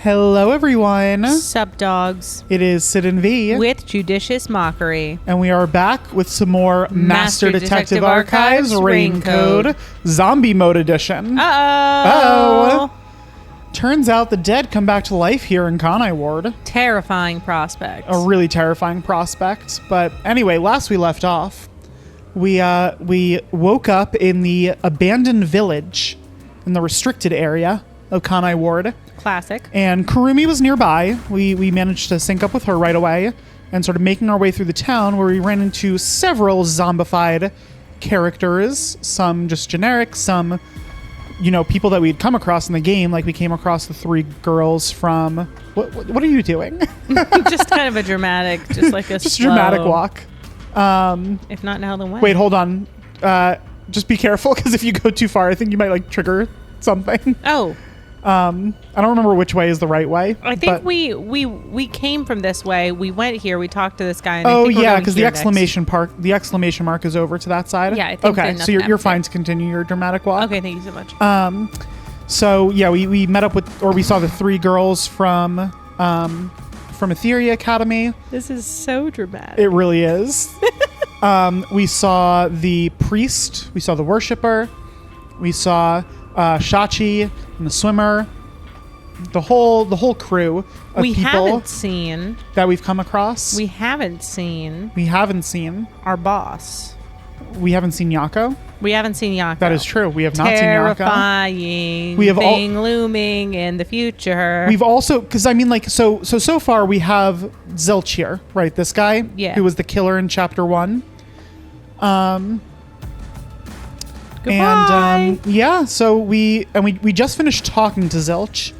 Hello, everyone. Sup, dogs. It is Sid and V. With Judicious Mockery. And we are back with some more Master Detective Archives Rain Code Zombie Mode Edition. Uh-oh. Turns out the dead come back to life here in Kanai Ward. Terrifying prospect. A really terrifying prospect. But anyway, last we left off, we woke up in the abandoned village in the restricted area of Kanai Ward. Classic. And Kurumi was nearby. We managed to sync up with her right away and started making our way through the town, where we ran into several zombified characters, some just generic, some, people that we'd come across in the game. Like we came across the three girls from... What are you doing? Just kind of a dramatic, just like a just slow, dramatic walk. If not now, then when? Wait, hold on. Just be careful, because if you go too far, I think you might trigger something. Oh. I don't remember which way is the right way. I think we came from this way. We went here. We talked to this guy. And because the exclamation mark is over to that side. Yeah, I think okay, so you're fine to continue your dramatic walk. Okay, thank you so much. So yeah, we met up with, or we saw the three girls from Etheria Academy. This is so dramatic. It really is. We saw the priest. We saw the worshipper. We saw Shachi and the swimmer, the whole crew of we people haven't seen that we've come across. We haven't seen our boss. We haven't seen Yako. We haven't seen Yako. That is true. We have not seen Yako. Terrifying thing looming in the future. We've also, because so far we have Zilch here, right? This guy, who was the killer in chapter 1. Goodbye. And so we just finished talking to Zilch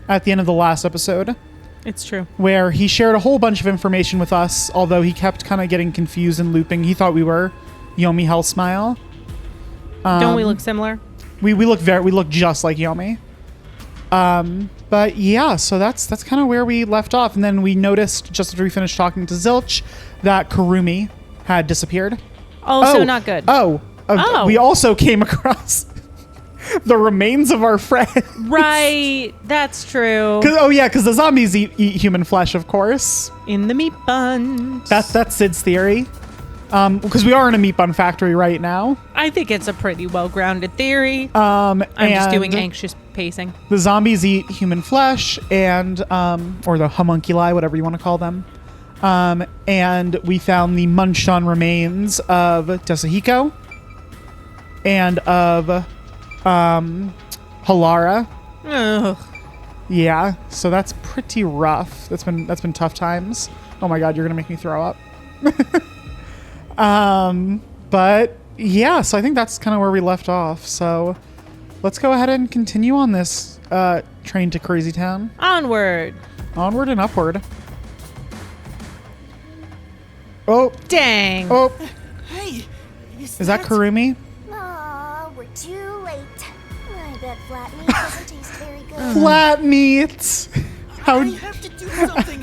at the end of the last episode. It's true. Where he shared a whole bunch of information with us, although he kept kind of getting confused and looping. He thought we were Yomi Hellsmile. Don't we look similar? We look just like Yomi. But yeah, so that's kind of where we left off. And then we noticed, just after we finished talking to Zilch, that Kurumi had disappeared. So not good. We also came across the remains of our friend. Right, that's true. Because the zombies eat human flesh, of course. In the meat buns. That's Sid's theory. Because we are in a meat bun factory right now. I think it's a pretty well-grounded theory. I'm just doing anxious pacing. The zombies eat human flesh and, or the homunculi, whatever you want to call them. And we found the munched on remains of Tesahiko and of Halara. Ugh. Yeah, so that's pretty rough. That's been tough times. Oh my god, you're gonna make me throw up. But yeah, so I think that's kind of where we left off. So let's go ahead and continue on this train to Crazy Town. Onward And upward. Oh. Dang. Oh. Hey. Is that Kurumi? We're too late. I bet flat meat doesn't taste very good. Flat meat. I have to do something.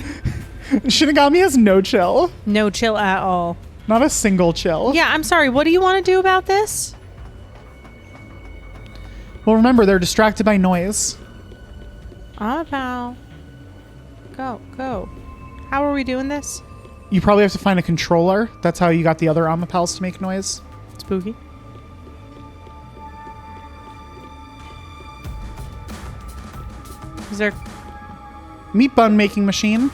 Shinigami has no chill. No chill at all. Not a single chill. Yeah, I'm sorry. What do you want to do about this? Well, remember, they're distracted by noise. Pal. Go. How are we doing this? You probably have to find a controller. That's how you got the other Amapals to make noise. Spooky. Is there... Meat bun making machine.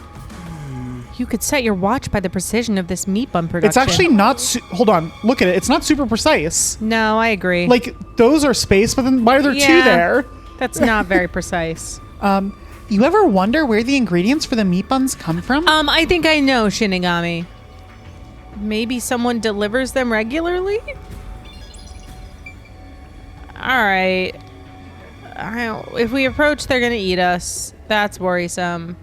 You could set your watch by the precision of this meat bun production. It's actually not... hold on. Look at it. It's not super precise. No, I agree. Like, those are spaced, but then why are there two there? That's not very precise. You ever wonder where the ingredients for the meat buns come from? I think I know, Shinigami. Maybe someone delivers them regularly? Alright. If we approach, they're gonna eat us. That's worrisome.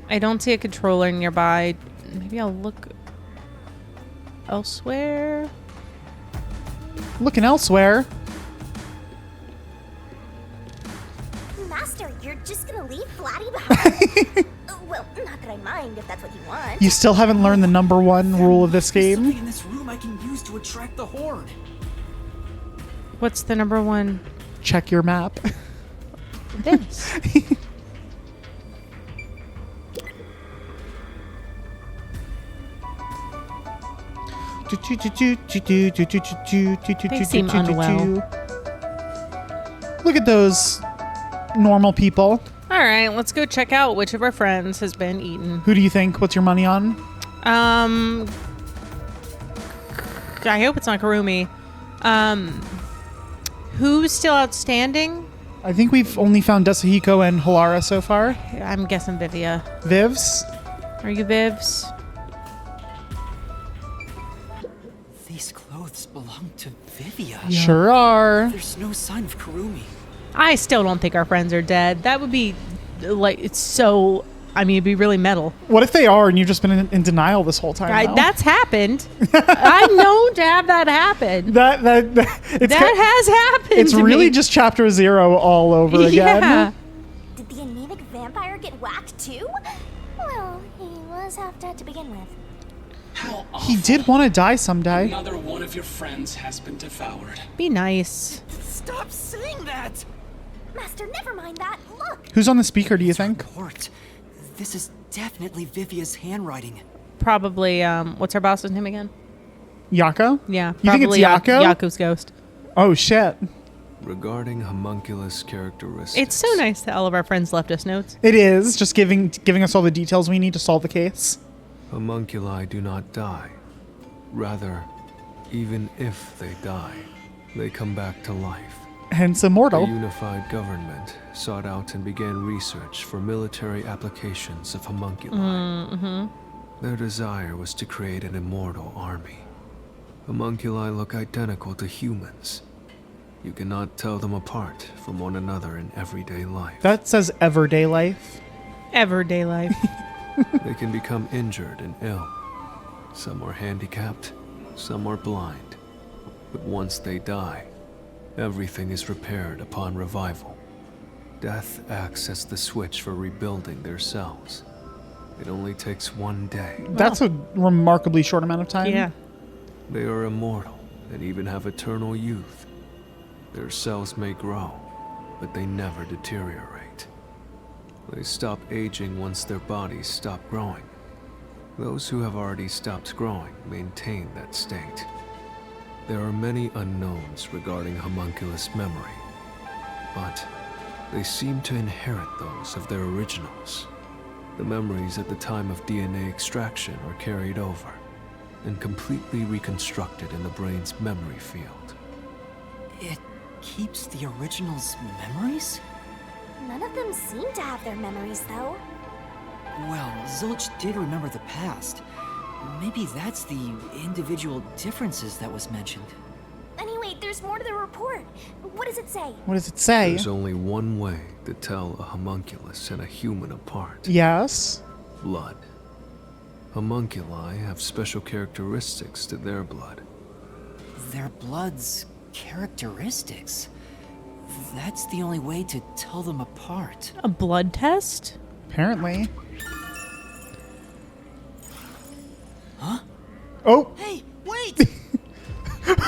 I don't see a controller nearby. Maybe I'll look elsewhere. Looking elsewhere. Master, you're just gonna leave Flatty behind? Well, not that I mind if that's what you want. You still haven't learned the number one rule of this game? Something in this room I can use to attract the horde. What's the number one? Check your map. This. They seem unwell. Look at those normal people. All right, let's go check out which of our friends has been eaten. Who do you think? What's your money on? I hope it's not Karumi. Who's still outstanding? I think we've only found Desahiko and Halara so far. I'm guessing Vivia. Vivs? Are you Vivs? These clothes belong to Vivia. Sure are. There's no sign of Karumi. I still don't think our friends are dead. That would be, like, it's so... I mean, it'd be really metal. What if they are and you've just been in denial this whole time? though? That's happened. I'm known to have that happen. That Has happened. It's to really me. just chapter 0 all over again. Yeah. Did the anemic vampire get whacked too? Well, he was half dead to begin with. How He did want to die someday. Another one of your friends has been devoured. Be nice. Stop saying that! Master, never mind that. Look! Who's on the speaker, do you think? Report. This is definitely Vivia's handwriting. Probably, what's our boss's name again? Yako? Yeah. You think it's probably Yako? Yaku's ghost. Oh, shit. Regarding homunculus characteristics. It's so nice that all of our friends left us notes. It is, just giving us all the details we need to solve the case. Homunculi do not die. Rather, even if they die, they come back to life. Hence A immortal. unified government sought out and began research for military applications of homunculi. Their desire was to create an immortal army. Homunculi look identical to humans. You cannot tell them apart from one another in everyday life. That says everyday life. Everyday life. They can become injured and ill. Some are handicapped, some are blind. But once they die, everything is repaired upon revival. Death acts as the switch for rebuilding their cells. It only takes one day. That's a remarkably short amount of time. Yeah. They are immortal and even have eternal youth. Their cells may grow, but they never deteriorate. They stop aging once their bodies stop growing. Those who have already stopped growing maintain that state. There are many unknowns regarding homunculus memory, but they seem to inherit those of their originals. The memories at the time of DNA extraction are carried over and completely reconstructed in the brain's memory field. It keeps the original's memories? None of them seem to have their memories, though. Well, Zilch did remember the past. Maybe that's the individual differences that was mentioned. Anyway, there's more to the report. What does it say? What does it say? There's only one way to tell a homunculus and a human apart. Yes. Blood. Homunculi have special characteristics to their blood. Their blood's characteristics. That's the only way to tell them apart. A blood test? Apparently. Oh, Hey, wait!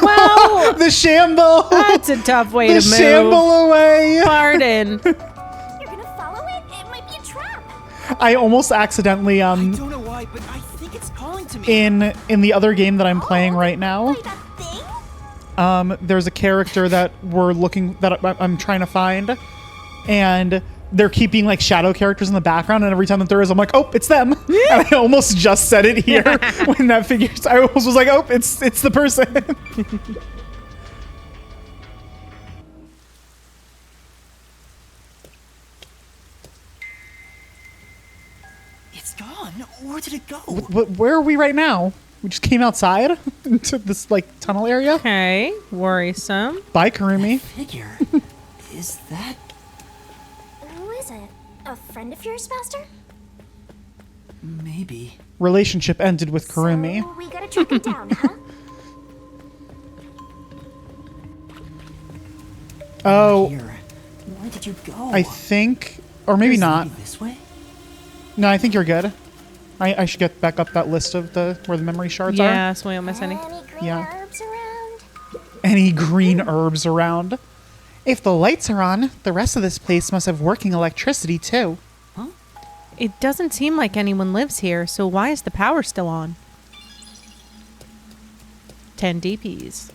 Well, the shamble! that's a tough way The to move. shamble away! Pardon. You're gonna follow it? It might be a trap. I almost accidentally I don't know why, but I think it's calling to me. in the other game that I'm playing right now, Play that thing? there's a character that I'm trying to find, and they're keeping like shadow characters in the background, and every time that there is, I'm like, oh, it's them. And I almost just said it here when that figure. I almost was like, oh, it's the person. It's gone. Where did it go? Where are we right now? We just came outside into this like tunnel area. Okay, worrisome. Bye, Karumi. Figure. Is that... Who is it? A friend of yours, Master? Maybe. Relationship ended with Karumi. So we gotta track him down, huh? Oh, Here. Where did you go? I think, or maybe Is it not. this way? No, I think you're good. I should get back up that list of where the memory shards Yeah, so we don't miss any. Any green Yeah. herbs around? are. Any green herbs around? If the lights are on, the rest of this place must have working electricity too. It doesn't seem like anyone lives here, so why is the power still on? 10 DPs.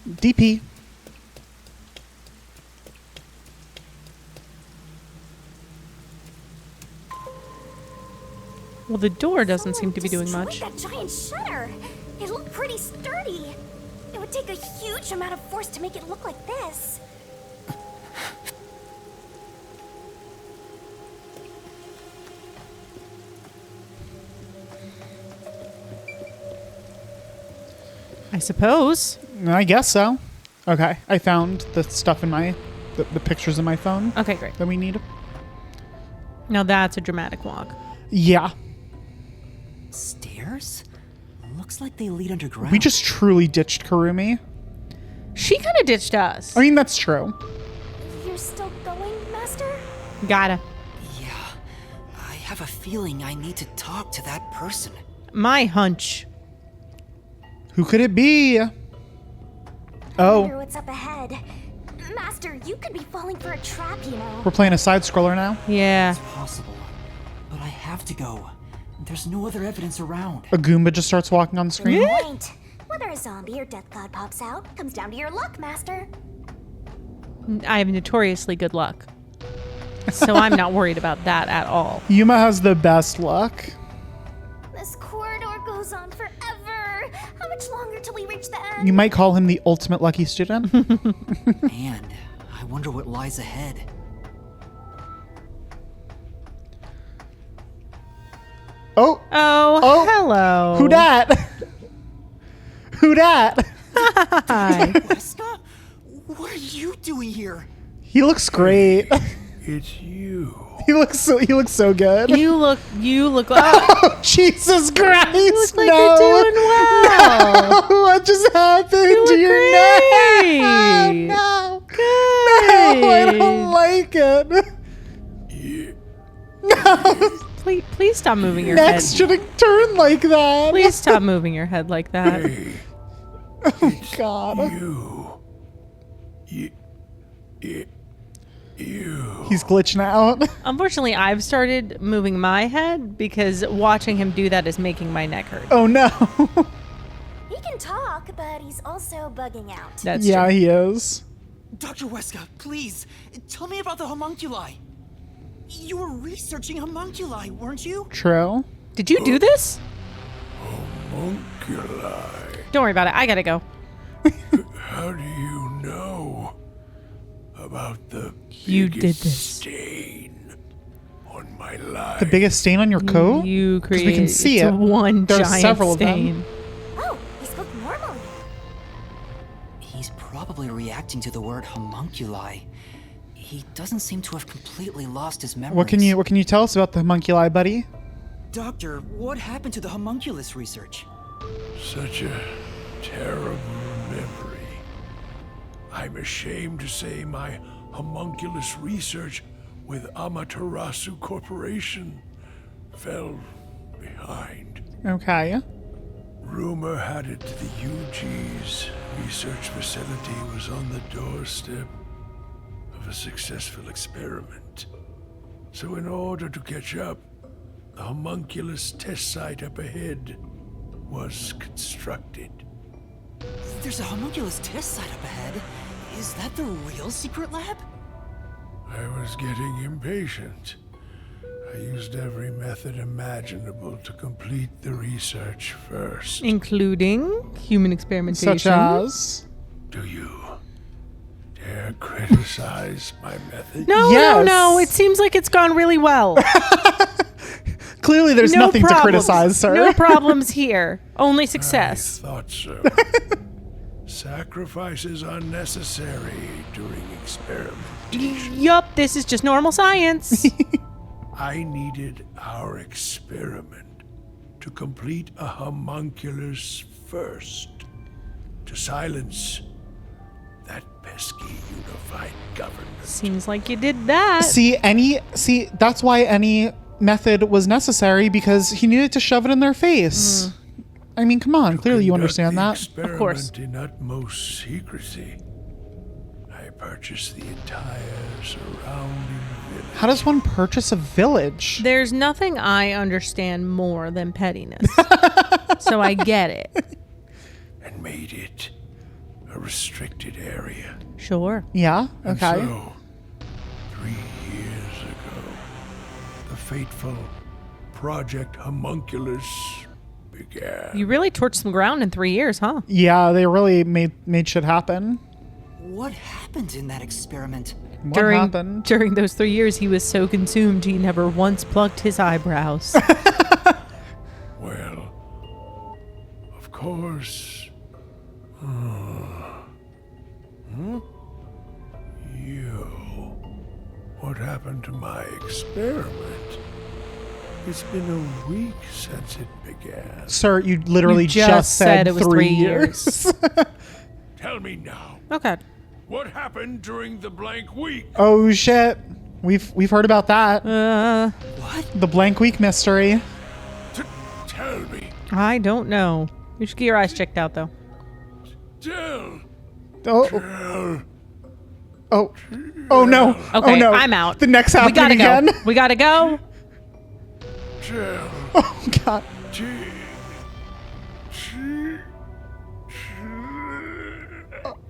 DP. Well, the door doesn't seem Someone to be doing destroyed much. That giant shutter. It looked pretty sturdy. It would take a huge amount of force to make it look like this. I suppose. I guess so. Okay, I found the stuff in my the pictures in my phone Okay, great. that we need. Now that's a dramatic walk. Yeah, Stairs? Looks like they lead underground. we just truly ditched Karumi. She kind of ditched us. I mean, that's true. You're still going, Master? Gotta. Yeah. I have a feeling I need to talk to that person. My hunch. Who could it be? Wonder Oh, what's up ahead. Master, you could be falling for a trap, you know. we're playing a side scroller now. Yeah. It's possible. But I have to go. There's no other evidence around. A Goomba just starts walking on the screen. Point. Whether a zombie or death cloud pops out comes down to your luck, Master. I have notoriously good luck. So I'm not worried about that at all. Yuma has the best luck. This corridor goes on forever. How much longer till we reach the end? You might call him the ultimate lucky student. And I wonder what lies ahead. Oh, Oh, hello. who dat? Who dat? Hi. Wesker? What are you doing here? He looks great. It's you. He looks so good. You look like Oh, Jesus Christ! you look like no. you're doing well. No, what just happened You to look your great. neck? No, Good. no, I don't like it. Please stop moving your Necks head. shouldn't turn like that. Please stop moving your head like that. Hey, Oh God. you. You. He's glitching out. Unfortunately, I've started moving my head because watching him do that is making my neck hurt. Oh no. He can talk, but he's also bugging out. That's Yeah, true. he is. Dr. Wesker, please, tell me about the homunculi. You were researching homunculi, weren't you? True. Did you do this? Homunculi. Don't worry about it. I gotta go. How do you know about the You biggest did this. stain on my life? The biggest stain on your coat? You 'Cause created we can see it's it. one There's giant several of them. stain. Oh, he spoke normally. He's probably reacting to the word homunculi. He doesn't seem to have completely lost his memories. What can you tell us about the homunculi, buddy? Doctor, what happened to the homunculus research? Such a terrible memory. I'm ashamed to say my homunculus research with Amaterasu Corporation fell behind. Okay. Rumor had it the UG's research facility was on the doorstep of a successful experiment. So in order to catch up, the homunculus test site up ahead was constructed. There's a homunculus test site up ahead. Is that the real secret lab? I was getting impatient. I used every method imaginable to complete the research first. Including human experimentation. Such as. Do you dare criticize my method? No, Yes. no. It seems like it's gone really well. Clearly, there's No nothing to problems. criticize, sir. No problems here. Only success. I thought so. Sacrifices are necessary during experimentation. Yup, this is just normal science. I needed our experiment to complete a homunculus first, to silence that pesky unified government. Seems like you did that. See, that's why any method was necessary, because he needed to shove it in their face. I mean, come on. Clearly, you Conduct understand the that. Of course. experiment in utmost secrecy. I purchased the entire surrounding village. How does one purchase a village? There's nothing I understand more than pettiness. So I get it. And made it a restricted area. Sure. Yeah. And Okay. so, 3 years ago, the fateful Project Homunculus began. You really torched some ground in 3 years, huh? Yeah, they really made shit happen. What happened in that experiment? What happened? During those 3 years, he was so consumed he never once plucked his eyebrows. Well, of course. What happened to my experiment? It's been a week since it began. Sir, you literally You just said it was 3 years. Tell me now, Okay. what happened during the blank week? Oh shit. We've heard about that. What? The blank week mystery. Tell me. I don't know. You should get your eyes checked out, though. Tell. Oh. Tell. Oh. Oh no. Okay, oh, no. I'm out. The next We happening gotta again. go. We gotta go. Tell. Oh god.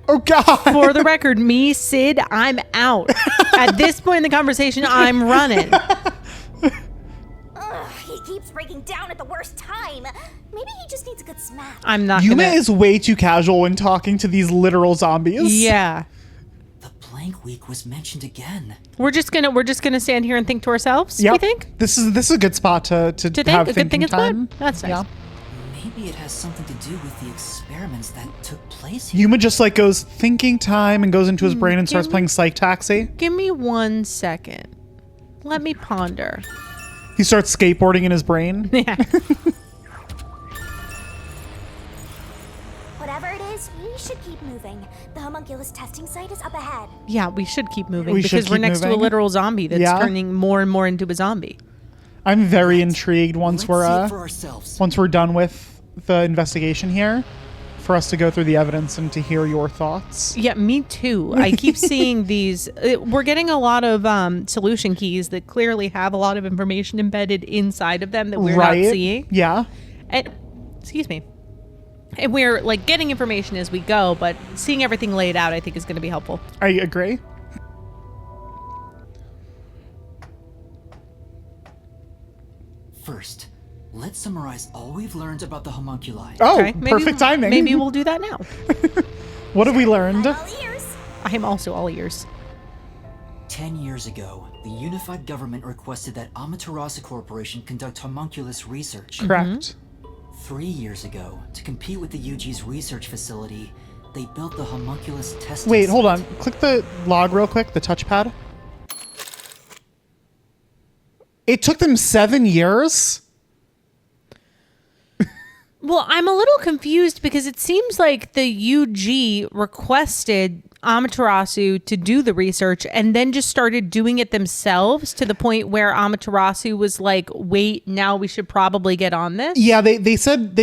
Oh god. For the record, me, Sid, I'm out. At this point in the conversation, I'm running. Ugh, he keeps breaking down at the worst time. Maybe he just needs a good smack. I'm not Yuma gonna. is way too casual when talking to these literal zombies. Yeah. The blank week was mentioned again. We're just gonna stand here and think to ourselves. Yep. You think? This is a good spot to To have think a good thing thinking it's time. good. That's nice. Yeah. Maybe it has something to do with the experiments that took place here. Yuma just like goes thinking time and goes into his brain and starts playing Psych Taxi. Give me 1 second. Let me ponder. He starts skateboarding in his brain. Yeah. Whatever it is, we should keep moving. The homunculus testing site is up ahead. Yeah, we should keep moving We should because we're keep next to a moving. literal zombie that's Yeah. turning more and more into a zombie. I'm very intrigued once Let's we're see it for ourselves. once we're done with the investigation here, for us to go through the evidence and to hear your thoughts. Yeah, me too. I keep seeing these. We're getting a lot of solution keys that clearly have a lot of information embedded inside of them that we're Right? not seeing. Yeah. And, excuse me. And we're like getting information as we go, but seeing everything laid out, I think, is going to be helpful. I agree. First, let's summarize all we've learned about the homunculi. Oh, Okay, maybe- perfect timing. Maybe we'll do that now. What have we learned? I'm all ears. I am also all ears. 10 years ago, the unified government requested that Amaterasu Corporation conduct homunculus research. Correct. 3 years ago, to compete with the UG's research facility, they built the homunculus testing Wait, hold site. on. Click the log real quick, the touchpad. It took them 7 years? Well, I'm a little confused because it seems like the UG requested Amaterasu to do the research and then just started doing it themselves to the point where Amaterasu was like, wait, now we should probably get on this. Yeah, they said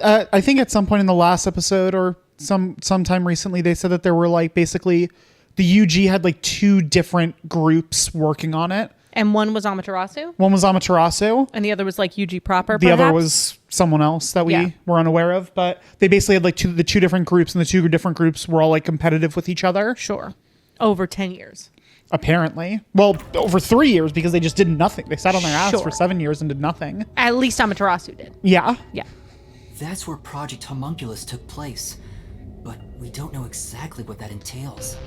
I think at some point in the last episode or sometime recently, they said that there were like basically the UG had like 2 different groups working on it. And one was Amaterasu One was Amaterasu. and the other was like UG proper. The other perhaps? was someone else that we Yeah. were unaware of, but they basically had like the two different groups, and the 2 different groups were all like competitive with each other. Sure. Over 10 years. Apparently. Well, over 3 years because they just did nothing. They sat on their ass Sure. for 7 years and did nothing. At least Amaterasu did. Yeah. Yeah. That's where Project Homunculus took place, but we don't know exactly what that entails.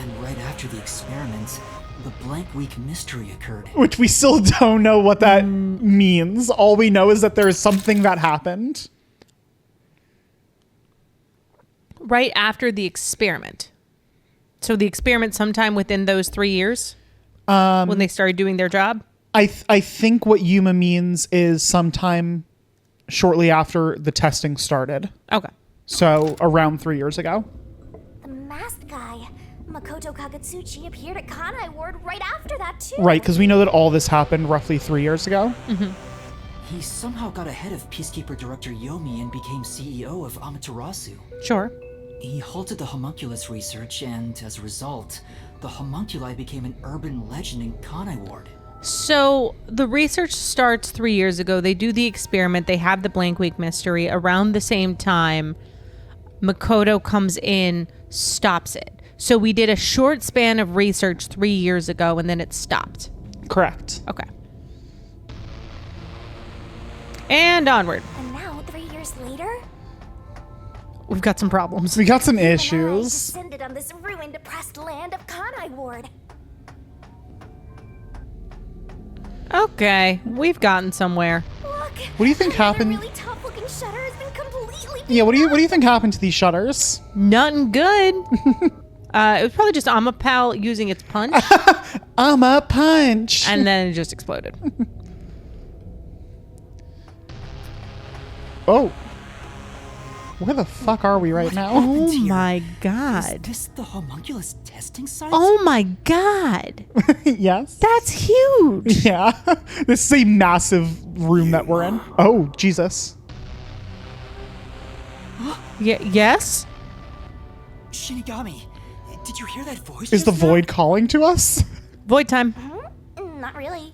And right after the experiment, the blank week mystery occurred. Which we still don't know what that means. All we know is that there is something that happened. Right after the experiment. So the experiment sometime within those 3 years when they started doing their job? I think what Yuma means is sometime shortly after the testing started. Okay. So around 3 years ago. The masked guy, Makoto Kagetsuchi, appeared at Kanai Ward right after that, too. Right, because we know that all this happened roughly 3 years ago. He somehow got ahead of Peacekeeper Director Yomi and became CEO of Amaterasu. Sure. He halted the homunculus research, and as a result, the homunculi became an urban legend in Kanai Ward. So the research starts 3 years ago. They do the experiment. They have the blank week mystery. Around the same time, Makoto comes in, stops it. So we did a short span of research 3 years ago, and then it stopped. Correct. Okay. And onward. And now, 3 years later, We've got some problems. We got some and I issues. descended on this ruined, depressed land of Kanai Ward. Okay, we've gotten somewhere. Look, What do you think another happened? really tough-looking shutter has been completely. Yeah, what do you think happened to these shutters? Nothing good. It was probably just Amapal using its punch, I'm a punch. and then it just exploded. Oh. Where the fuck are we right now? Oh here? my Is god. this the homunculus testing site? Oh my god. Yes. That's huge. Yeah. This is a massive room that we're in. Oh, Jesus. Yes? Shinigami, did you hear that voice? Is the just now? void calling to us? Void time. Not really.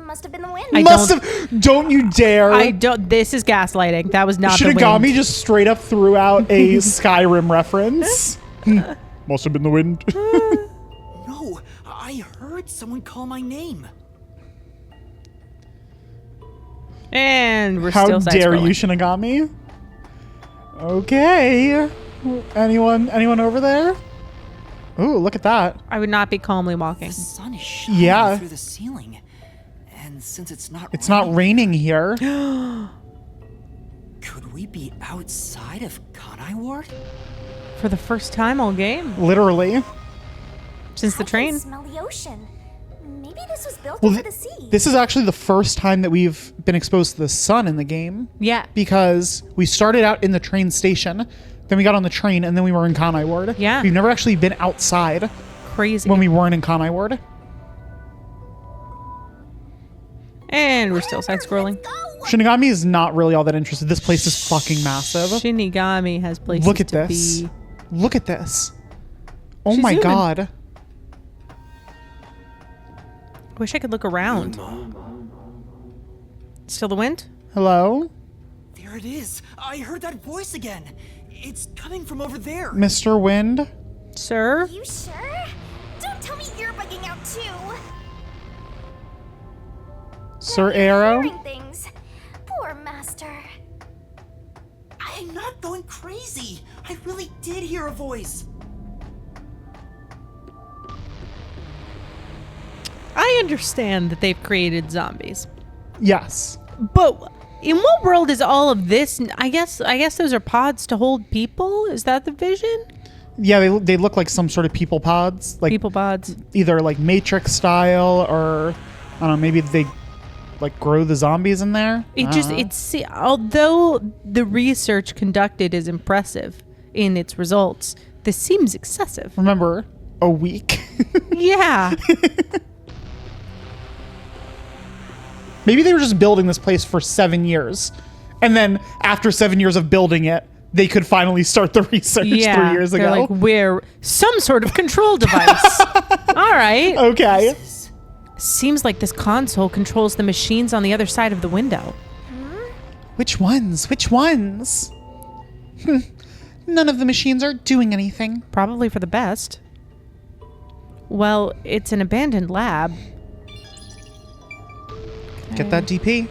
Must have been the wind. I Must don't- have. Don't you dare. I don't. This is gaslighting. That was not the Shinigami wind. just straight up threw out a Skyrim reference. Must have been the wind. No, I heard someone call my name. And we're How still dare you, side-scrolling. Shinigami? Okay. Anyone over there? Ooh, look at that. I would not be calmly walking. The sun is shining Yeah. through the ceiling, and since it's not Raining here. could we be outside of Kanai Ward? For the first time all game. Literally. Since the I can train. smell the ocean. Maybe this was built Well, over the sea. this is actually the first time that we've been exposed to the sun in the game. Yeah. Because we started out in the train station, then we got on the train, and then we were in Kanai Ward. Yeah. We've never actually been outside Crazy. when we weren't in Kanai Ward. And we're still side-scrolling. Shinigami is not really all that interested. This place is fucking massive. Shinigami has places Look at to this. be. Look at this. Oh She's my zooming. god. I wish I could look around. Still the wind? Hello? There it is. I heard that voice again. It's coming from over there. Mr. Wind? Sir? You sure? Don't tell me you're bugging out too. Sir You're Arrow? hearing things. Poor master. I'm not going crazy. I really did hear a voice. I understand that they've created zombies. Yes. But in what world is all of this? I guess those are pods to hold people. Is that the vision? Yeah, they look like some sort of people pods. Like People pods. either like Matrix style or I don't know, maybe they like grow the zombies in there. It I just don't know. it's although the research conducted is impressive in its results, this seems excessive. Remember, a week. Yeah. Maybe they were just building this place for 7 years. And then after 7 years of building it, they could finally start the research 3 years they're ago. like, we're some sort of control device. All right. Okay. Seems like this console controls the machines on the other side of the window. Which ones? Which ones? None of the machines are doing anything. Probably for the best. Well, it's an abandoned lab. Get that DP.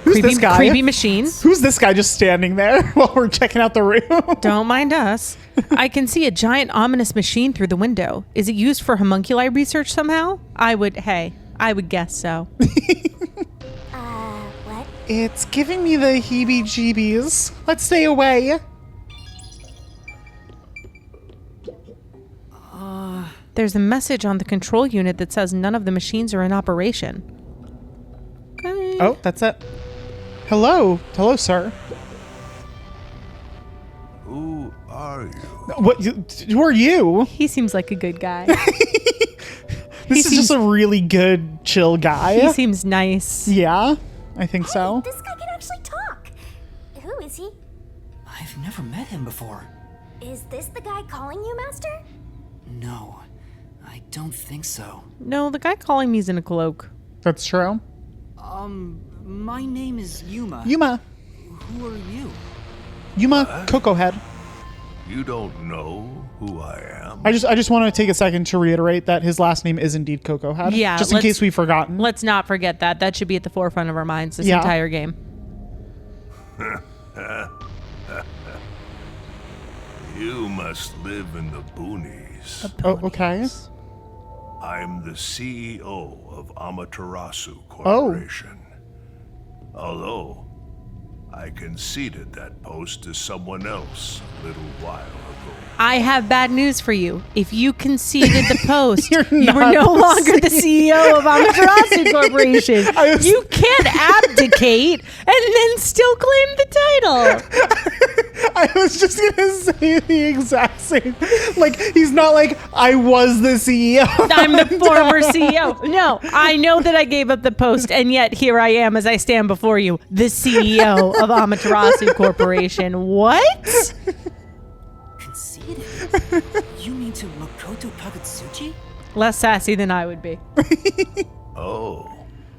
Who's this guy? Creepy machines. Who's this guy just standing there while we're checking out the room? Don't mind us. I can see a giant ominous machine through the window. Is it used for homunculi research somehow? I would guess so. What? It's giving me the heebie-jeebies. Let's stay away. There's a message on the control unit that says none of the machines are in operation. Okay. Oh, that's it. Hello. Hello, sir. Who are you? What? Who are you? He seems like a good guy. This is just a really good, chill guy. He seems nice. Yeah, I think so. This guy can actually talk. Who is he? I've never met him before. Is this the guy calling you, Master? No, I don't think so. No, the guy calling me is in a cloak. That's true. My name is Yuma. Yuma. Who are you? Yuma Cocoa Head. You don't know who I am? I just want to take a second to reiterate that his last name is indeed Coco Head. Yeah, Just in case we've forgotten. Let's not forget that. That should be at the forefront of our minds this Yeah. entire game. You must live in the boonies. Oh, okay. I'm the CEO of Amaterasu Oh. Corporation. Although, I conceded that post to someone else a little while ago. I have bad news for you. If you conceded the post, You're you were not no the longer the CEO of Amaterasu Corporation. You can't abdicate and then still claim the title. I was just gonna say the exact same. Like, he's not like, I was the CEO. I'm the former CEO. No, I know that I gave up the post, and yet here I am as I stand before you, the CEO of Amaterasu Corporation. What? Conceded? You mean to Makoto Kagutsuchi? Less sassy than I would be. Oh,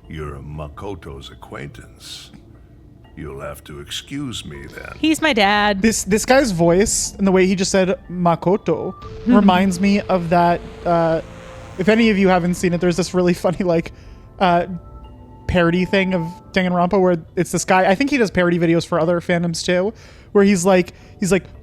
you're Makoto's acquaintance. You'll have to excuse me then. He's my dad. This guy's voice and the way he just said Makoto reminds me of that. If any of you haven't seen it, there's this really funny like parody thing of Danganronpa where it's this guy. I think he does parody videos for other fandoms too, where he's like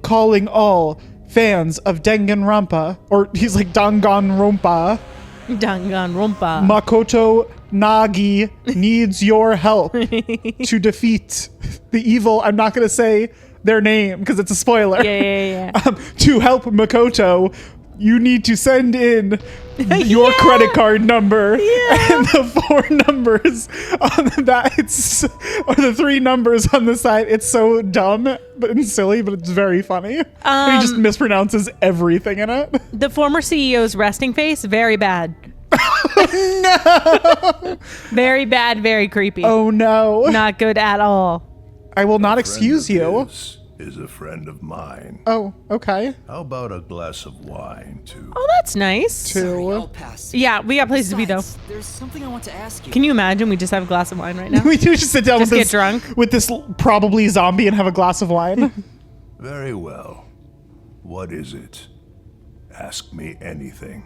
calling all fans of Danganronpa, or he's like Danganronpa. Danganronpa. Makoto Nagi needs your help to defeat the evil. I'm not going to say their name because it's a spoiler. Yeah. To help Makoto, you need to send in your credit card number and the 4 numbers on that. Or the 3 numbers on the side. It's so dumb and silly, but it's very funny. And he just mispronounces everything in it. The former CEO's resting face, very bad. No! Very bad, very creepy. Oh no. Not good at all. I will not excuse you. Is a friend of mine. Oh, okay. How about a glass of wine too? Oh, that's nice. Sorry, I'll pass. Yeah, we got places to be though. Besides, there's something I want to ask you. Can you imagine we just have a glass of wine right now? We do just sit down Just with get this drunk? with this probably zombie and have a glass of wine. Very well. What is it? Ask me anything.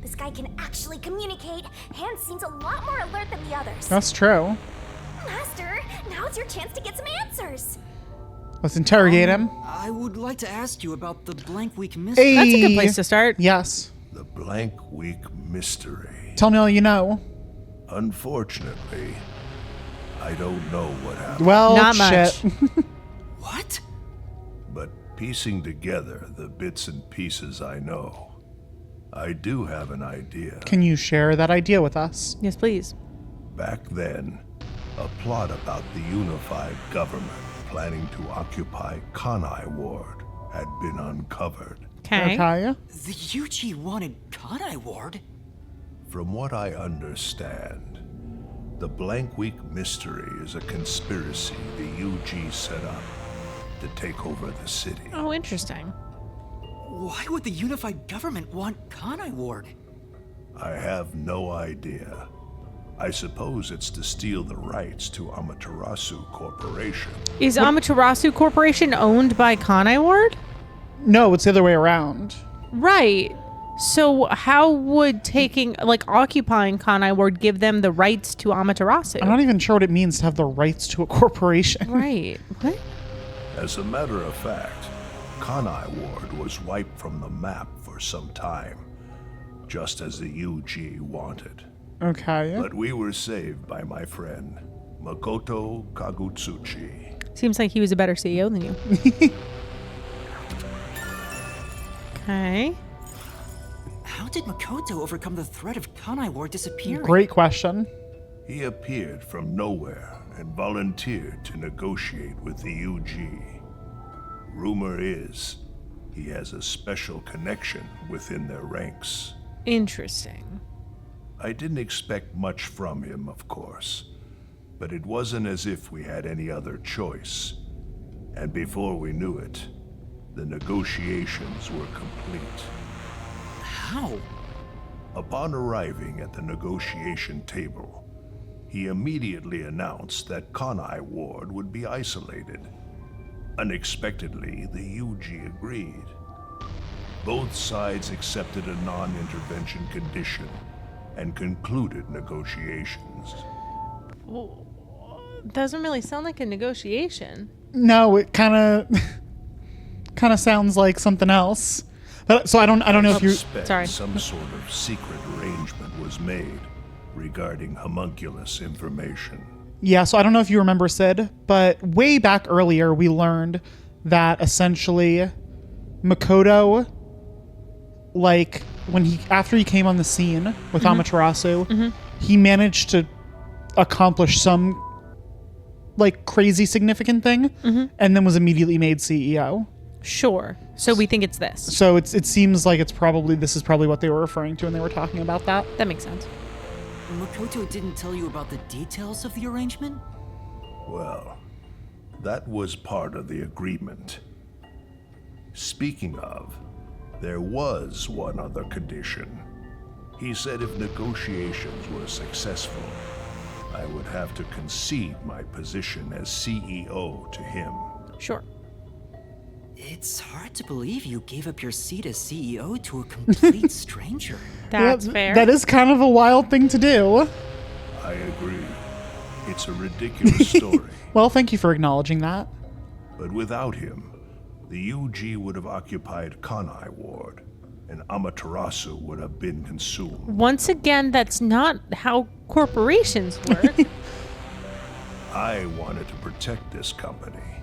This guy can actually communicate. Hans seems a lot more alert than the others. That's true. Master, now's your chance to get some answers. Let's interrogate him. I would like to ask you about the blank week mystery. That's a good Hey. place to start. Yes. The blank week mystery. Tell me all you know. Unfortunately, I don't know what happened. Well, Not shit. What? But piecing together the bits and pieces I know, I do have an idea. Can you share that idea with us? Yes, please. Back then, a plot about the unified government planning to occupy Kanai Ward had been uncovered. Okay. Okay. The UG wanted Kanai Ward? From what I understand, the blank week mystery is a conspiracy the UG set up to take over the city. Oh, interesting. Why would the unified government want Kanai Ward? I have no idea. I suppose it's to steal the rights to Amaterasu Corporation. Is Amaterasu Corporation owned by Kanai Ward? No, it's the other way around. Right. So how would occupying Kanai Ward give them the rights to Amaterasu? I'm not even sure what it means to have the rights to a corporation. Right. What? As a matter of fact, Kanai Ward was wiped from the map for some time, just as the UG wanted. Okay. But we were saved by my friend, Makoto Kagutsuchi. Seems like he was a better CEO than you. Okay. How did Makoto overcome the threat of Kanai Ward disappearing? Great question. He appeared from nowhere and volunteered to negotiate with the UG. Rumor is he has a special connection within their ranks. Interesting. I didn't expect much from him, of course, but it wasn't as if we had any other choice. And before we knew it, the negotiations were complete. How? Upon arriving at the negotiation table, he immediately announced that Kanai Ward would be isolated. Unexpectedly, the UG agreed. Both sides accepted a non-intervention condition and concluded negotiations. Doesn't really sound like a negotiation. No, it kind of sounds like something else. But so I don't know if you. Suspect Sorry. some sort of secret arrangement was made regarding homunculus information. Yeah, so I don't know if you remember, Sid, but way back earlier we learned that essentially Makoto, like after he came on the scene with Amaterasu, he managed to accomplish some like crazy significant thing, and then was immediately made CEO. Sure. So we think it's this. So it seems like this is probably what they were referring to when they were talking about that. That makes sense. Makoto didn't tell you about the details of the arrangement? Well, that was part of the agreement. Speaking of, there was one other condition. He said if negotiations were successful, I would have to concede my position as CEO to him. Sure. It's hard to believe you gave up your seat as CEO to a complete stranger. That's Yeah, fair. That is kind of a wild thing to do. I agree. It's a ridiculous story. Well, thank you for acknowledging that. But without him, the UG would have occupied Kanai Ward, and Amaterasu would have been consumed. Once again, that's not how corporations work. I wanted to protect this company,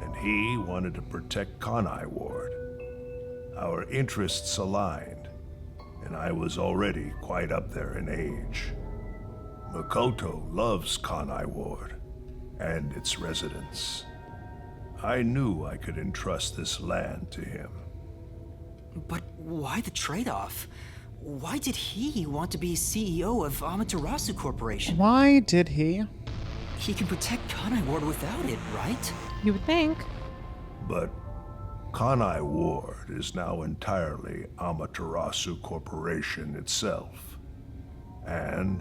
and he wanted to protect Kanai Ward. Our interests aligned, and I was already quite up there in age. Makoto loves Kanai Ward and its residents. I knew I could entrust this land to him. But why the trade-off? Why did he want to be CEO of Amaterasu Corporation? Why did he? He can protect Kanai Ward without it, right? You would think. But Kanai Ward is now entirely Amaterasu Corporation itself. And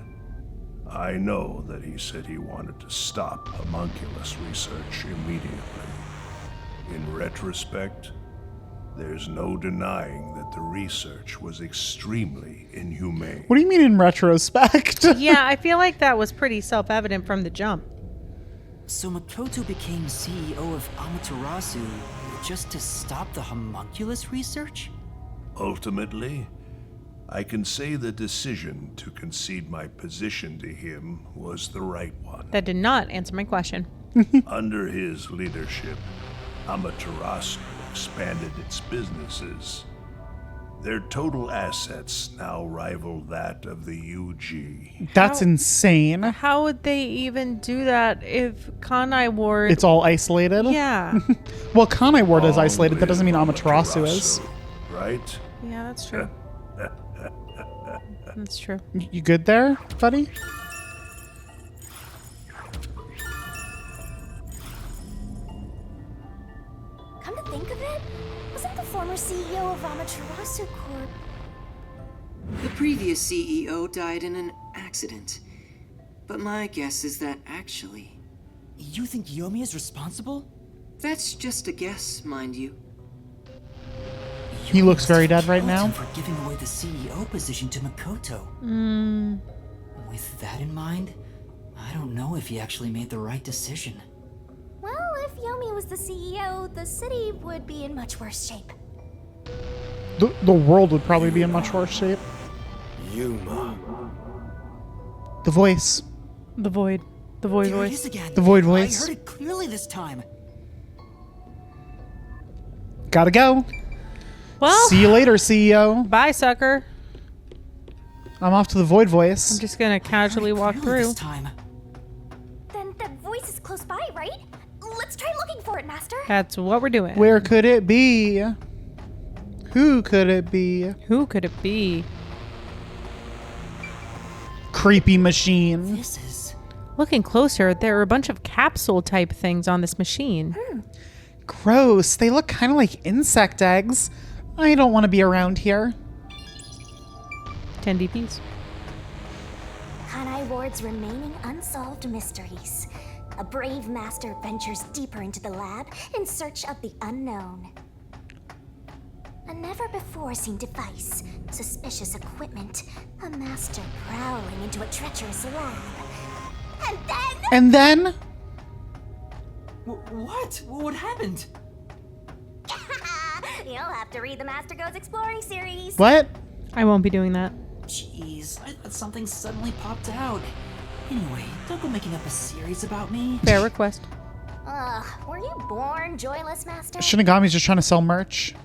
I know that he said he wanted to stop homunculus research immediately. In retrospect, there's no denying that the research was extremely inhumane. What do you mean in retrospect? Yeah, I feel like that was pretty self-evident from the jump. So Makoto became CEO of Amaterasu just to stop the homunculus research? Ultimately, I can say the decision to concede my position to him was the right one. That did not answer my question. Under his leadership, Amaterasu expanded its businesses. Their total assets now rival that of the UG. That's insane. How would they even do that if Kanai Ward... It's all isolated? Yeah. Well, Kanai Ward is isolated. That Long doesn't mean live Amaterasu is. Right? Yeah, that's true. That's true. You good there, buddy? Come to think of it, wasn't the former CEO of Amaterasu Corp... The previous CEO died in an accident. But my guess is that actually... You think Yomi is responsible? That's just a guess, mind you. He looks very dead right now. For giving away the CEO position to Makoto. With that in mind, I don't know if he actually made the right decision. Well, if Yomi was the CEO, the city would be in much worse shape. The world would probably be in much worse shape. Yuma. The voice. The void. The void There it voice. is again. The void I voice. heard it clearly this time. Gotta go. Well, See you later, CEO. bye, sucker. I'm off to the void voice. I'm just gonna casually walk Clearly through. This time. Then that voice is close by, right? Let's try looking for it, Master. That's what we're doing. Where could it be? Who could it be? Who could it be? Creepy machine. This is... Looking closer, there are a bunch of capsule type things on this machine. Gross. They look kind of like insect eggs. I don't want to be around here. 10 DPs. Kanai Ward's remaining unsolved mysteries. a brave master ventures deeper into the lab in search of the unknown. A never-before-seen device, suspicious equipment, a master prowling into a treacherous lab. And then... What? What happened? You'll have to read the Master Goes Exploring series. What? I won't be doing that. Jeez, I thought something suddenly popped out. Anyway, don't go making up a series about me. Fair request. Ugh, were you born joyless, Master? Shinigami's just trying to sell merch.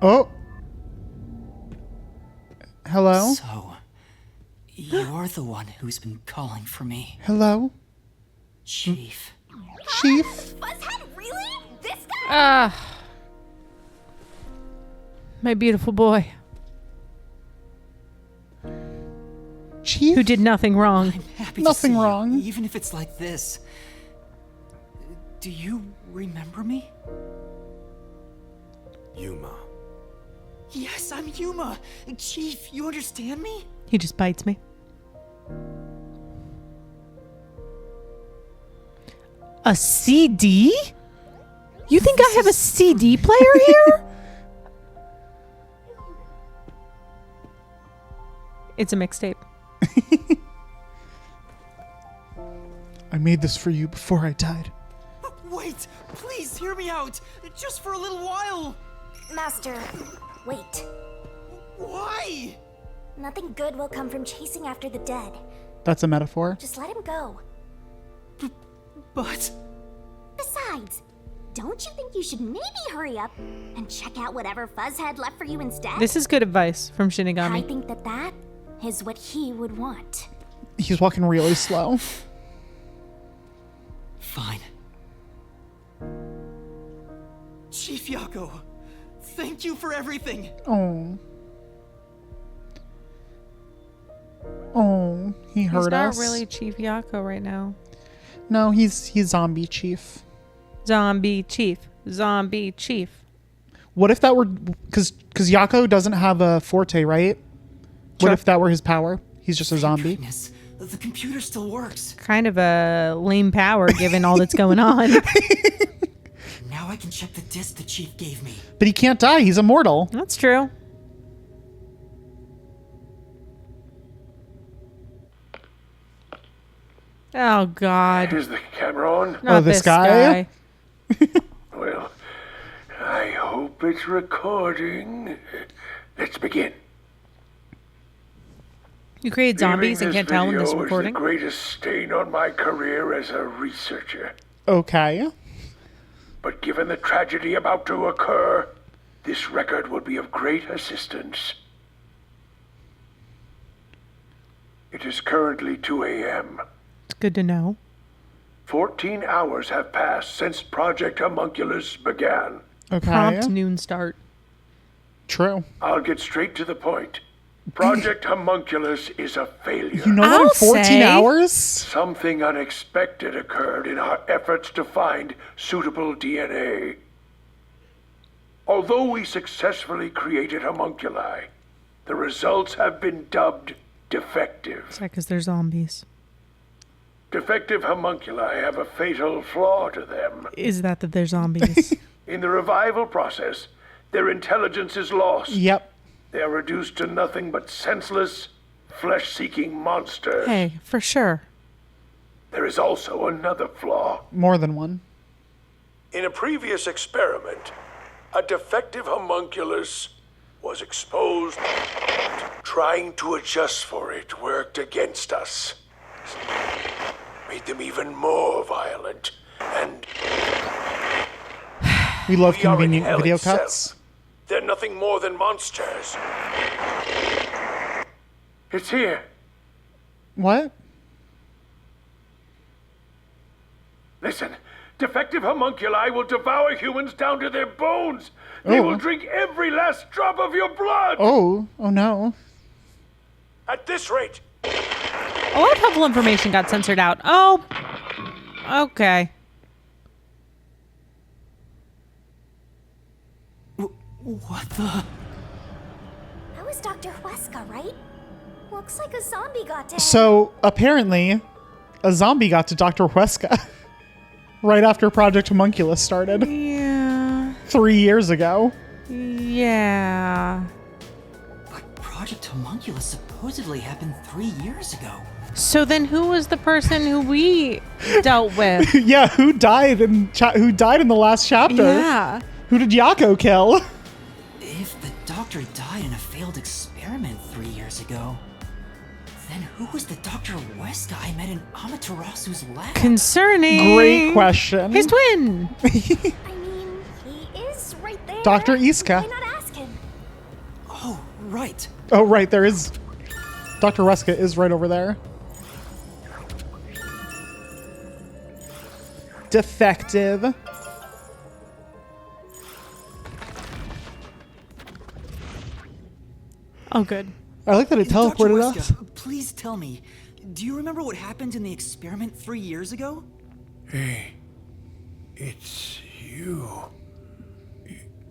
Oh. Hello? So, you're the one who's been calling for me, Hello? Chief. Chief? Fuzzhead, really? This guy? Ah. My beautiful boy. Chief? Who did nothing wrong. I'm happy Nothing to see wrong. You, even if it's like this. Do you remember me? Yuma. Yes, I'm Yuma. Chief, you understand me? He just bites me. A CD? You think I have a CD player here? It's a mixtape. I made this for you before I died. Wait, please hear me out. Just for a little while. Master, wait. Why? Nothing good will come from chasing after the dead. That's a metaphor. Just let him go. But... Besides, don't you think you should maybe hurry up and check out whatever Fuzzhead left for you instead? This is good advice from I Shinigami. think that is what he would want. He's walking really slow. Fine. Chief Yako, thank you for everything. Oh. Oh, he He's hurt not us. really Chief Yako right now. No, he's zombie chief. Zombie Chief. Zombie Chief. What if that were because Yako doesn't have a forte, right? What Sure. if that were his power? He's just a zombie. Goodness, the computer still works. Kind of a lame power given all that's going on. Now I can check the disc the chief gave me. But he can't die. He's immortal. That's true. Oh, God. Is the camera on? Not this this guy? Well, I hope it's recording. Let's begin. You create zombies Viewing and can't tell when this is video recording? is the greatest stain on my career as a researcher. Okay. But given the tragedy about to occur, this record will be of great assistance. It is currently 2 a.m. It's good to know. 14 hours have passed since Project Homunculus began. Okay. Prompt noon start. True. I'll get straight to the point. Project Homunculus is a failure. You know that in I'll 14 say- hours? Something unexpected occurred in our efforts to find suitable DNA. Although we successfully created homunculi, the results have been dubbed defective. It's like because they're zombies. Defective homunculi have a fatal flaw to them. Is that they're zombies? In the revival process, their intelligence is lost. Yep. They are reduced to nothing but senseless, flesh-seeking monsters. Hey, for sure. There is also another flaw. More than one. In a previous experiment, a defective homunculus was exposed. Trying to adjust for it worked against us. Made them even more violent. And We love we are in convenient hell video itself. cuts. They're nothing more than monsters. It's here. What? Listen, defective homunculi will devour humans down to their bones. They Oh. will drink every last drop of your blood. Oh no. At this rate, A lot of helpful information got censored out. Oh, okay. What the? That was Dr. Huesca, right? Looks like a zombie got to him. So apparently, a zombie got to Dr. Huesca right after Project Homunculus started Yeah. 3 years ago. Yeah. But Project Homunculus supposedly happened 3 years ago. So then who was the person who we dealt with? Yeah, who died in the last chapter? Yeah. Who did Yako kill? If the doctor died in a failed experiment 3 years ago, then who was the Dr. Huesca I met in Amaterasu's lab? Concerning. Great question. His twin. I mean, he is right there. Dr. Iska. Why not ask him? Oh, right. Oh, right, there is. Dr. Huesca is right over there. Defective. Oh, good. I like that it Dr. teleported Huesca, us. please tell me, do you remember what happened in the experiment 3 years ago? Hey, it's you.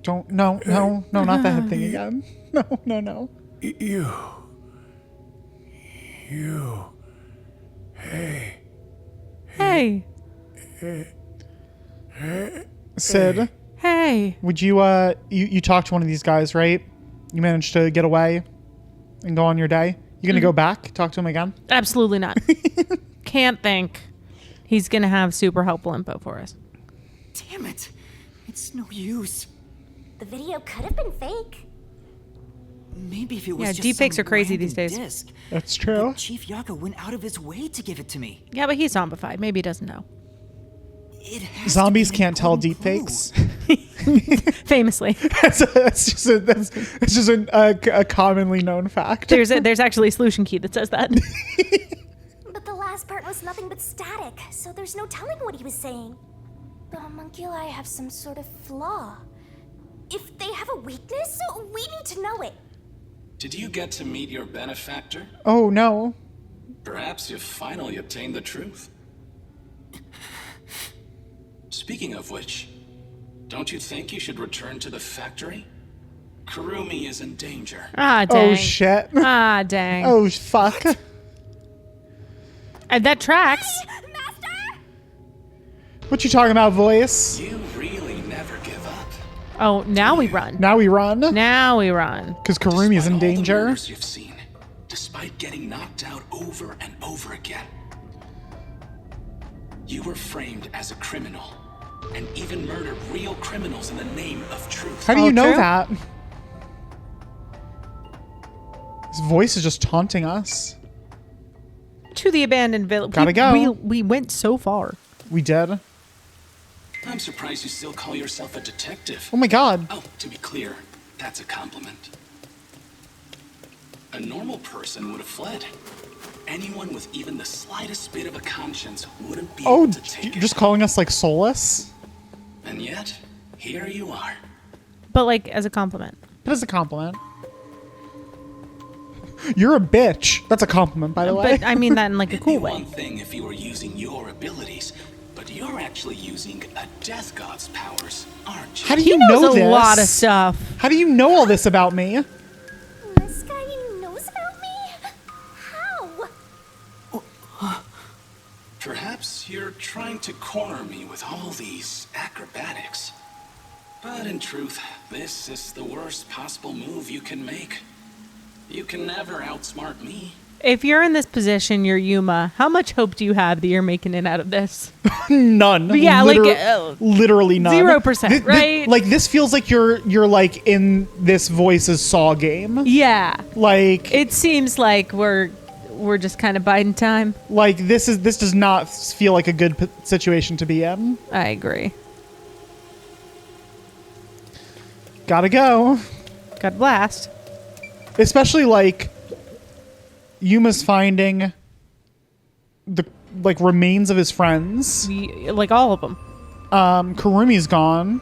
Don't, no, not that head thing again. No. You. Hey. Hey. Sid, Hey. would you, you talked to one of these guys, right? You managed to get away and go on your day? You gonna go back, talk to him again? Absolutely not. Can't think. He's going to have super helpful info for us. Damn it. It's no use. The video could have been fake. Maybe if it was Yeah, just deepfakes some are crazy random these days. Disc, That's true. but Chief Yako went out of his way to give it to me. Yeah, but he's zombified. Maybe he doesn't know. It has Zombies to be an can't tell important clue. deepfakes. Famously. That's just a commonly known fact. There's actually a solution key that says that. But the last part was nothing but static, so there's no telling what he was saying. The homunculi have some sort of flaw. If they have a weakness, we need to know it. Did you get to meet your benefactor? Oh no. Perhaps you've finally obtained the truth. Speaking of which, don't you think you should return to the factory? Kurumi is in danger. Ah, dang. Oh shit. Ah, dang. Oh fuck. And that tracks. Master! What you talking about, voice? You really never give up. Oh, now we run. Now we run? Now we run. Because Karumi's in Despite all the danger. murders you've seen, despite getting knocked out over and over again, you were framed as a criminal, and even murdered real criminals in the name of truth. How do you Oh, know true? that? His voice is just taunting us. To the abandoned village. Gotta go. We went so far. We did. I'm surprised you still call yourself a detective. Oh my god. Oh, to be clear, that's a compliment. A normal person would have fled. Anyone with even the slightest bit of a conscience wouldn't be Oh, able to take it. just calling us like soulless? And yet, here you are. But like as a compliment. That is a compliment. You're a bitch. That's a compliment, by the way. But I mean that in like a It'd be cool way. one thing if you were using your abilities, but you're actually using a death god's powers, aren't you? How do He you knows know a this? lot of stuff. How do you know all this about me? This guy knows about me? How? Perhaps you're trying to corner me with all these acrobatics. But in truth, this is the worst possible move you can make. You can never outsmart me. If you're in this position, you're Yuma. How much hope do you have that you're making it out of this? None. Yeah, literally none. 0%, right? Like this feels like you're like in this Voice's Saw game. Yeah. Like It seems like we're just kind of biding time. like this does not feel like a good situation to be in. I agree. Gotta go. God blast. Especially like Yuma's finding the like remains of his friends. Like all of them. Kurumi's gone.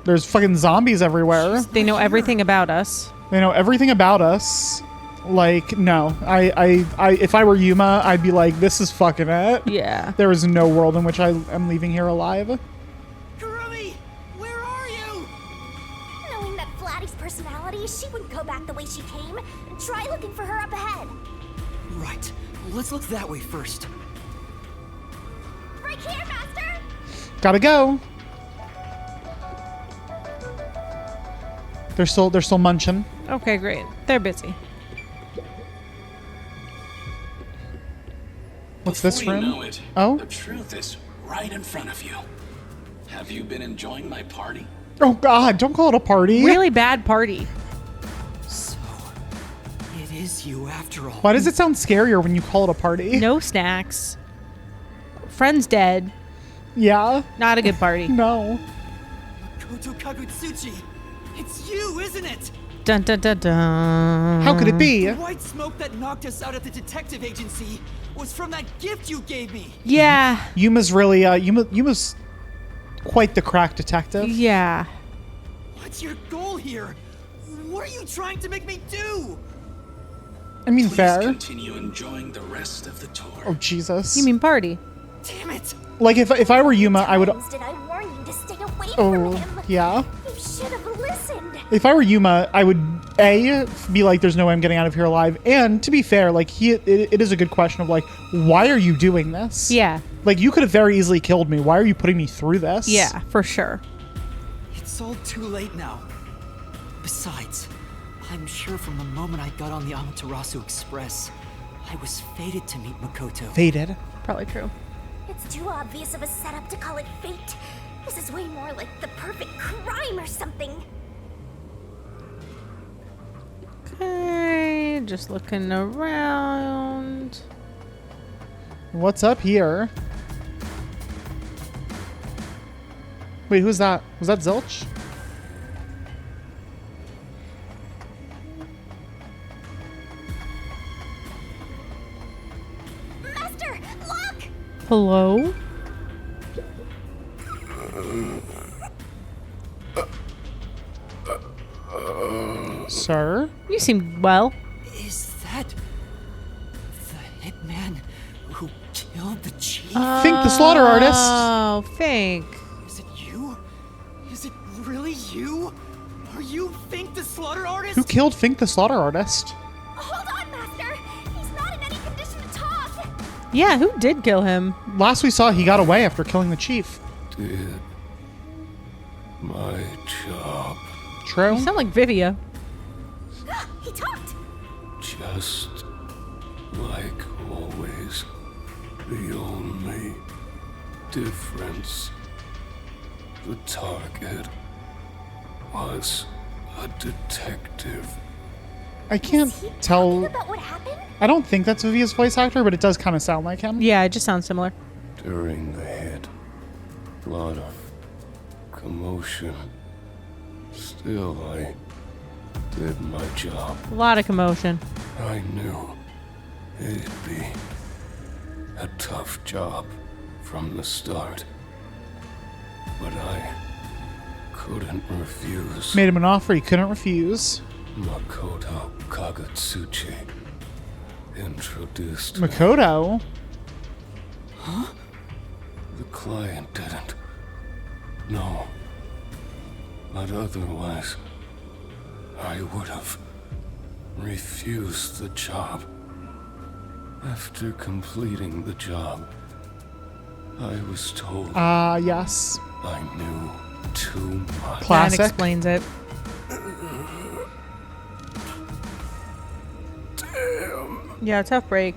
There's fucking zombies everywhere. They know everything about us. They know everything about us. Like, no. I if I were Yuma, I'd be like, this is fucking it. Yeah. There is no world in which I am leaving here alive. Kurumi, where are you? Knowing that Flatty's personality, she wouldn't go back the way she came. Try looking for her up ahead. Right. Let's look that way first. Gotta go. They're still munching. Okay, great. They're busy. What's this Before room? you know it, Oh? the truth is right in front of you. Have you been enjoying my party? Oh God! Don't call it a party. Really bad party. So, it is you after all. Why does it sound scarier when you call it a party? No snacks. Friend's dead. Yeah. Not a good party. No. Koto Kagutsuchi! It's you, isn't it? Dun dun dun dun. How could it be? The white smoke that knocked us out at the detective agency was from that gift you gave me. Yeah. Yuma's really Yuma's quite the crack detective. Yeah. What's your goal here? What are you trying to make me do? I mean, Please fair. continue enjoying the rest of the tour. Oh Jesus. You mean party? Damn it! Like if I were Yuma, I would. Times did I warn you to stay away from Oh him? yeah. You should have listened. If I were Yuma, I would be like, "There's no way I'm getting out of here alive." And to be fair, like it is a good question of like, why are you doing this? Yeah. Like you could have very easily killed me. Why are you putting me through this? Yeah, for sure. It's all too late now. Besides, I'm sure from the moment I got on the Amaterasu Express, I was fated to meet Makoto. Fated. Probably true. It's too obvious of a setup to call it fate. This is way more like the perfect crime or something. Okay, just looking around. What's up here? Wait, who's that? Was that Zilch? Master, look! Hello? Sir? You seem well. Is that the hitman who killed the chief? Fink the slaughter artist. Oh, Fink. Is it you? Is it really you? Are you Fink the slaughter artist? Who killed Fink the slaughter artist? Hold on, Master! He's not in any condition to talk! Yeah, who did kill him? Last we saw, he got away after killing the chief. Did my job. True. You sound like Vivia. He talked! Just like always, the only difference, the target was a detective. I can't Is he talking tell. about what happened? I don't think that's Vivia's voice actor, but it does kind of sound like him. Yeah, it just sounds similar. During the hit, lot of commotion. Still, I did my job. A lot of commotion. I knew it'd be a tough job from the start. But I couldn't refuse. Made him an offer he couldn't refuse. Makoto Kagutsuchi introduced me. Makoto? The client didn't. No. But otherwise, I would have refused the job. After completing the job, I was told Yes. I knew too much. That Classic. explains it. Yeah, tough break.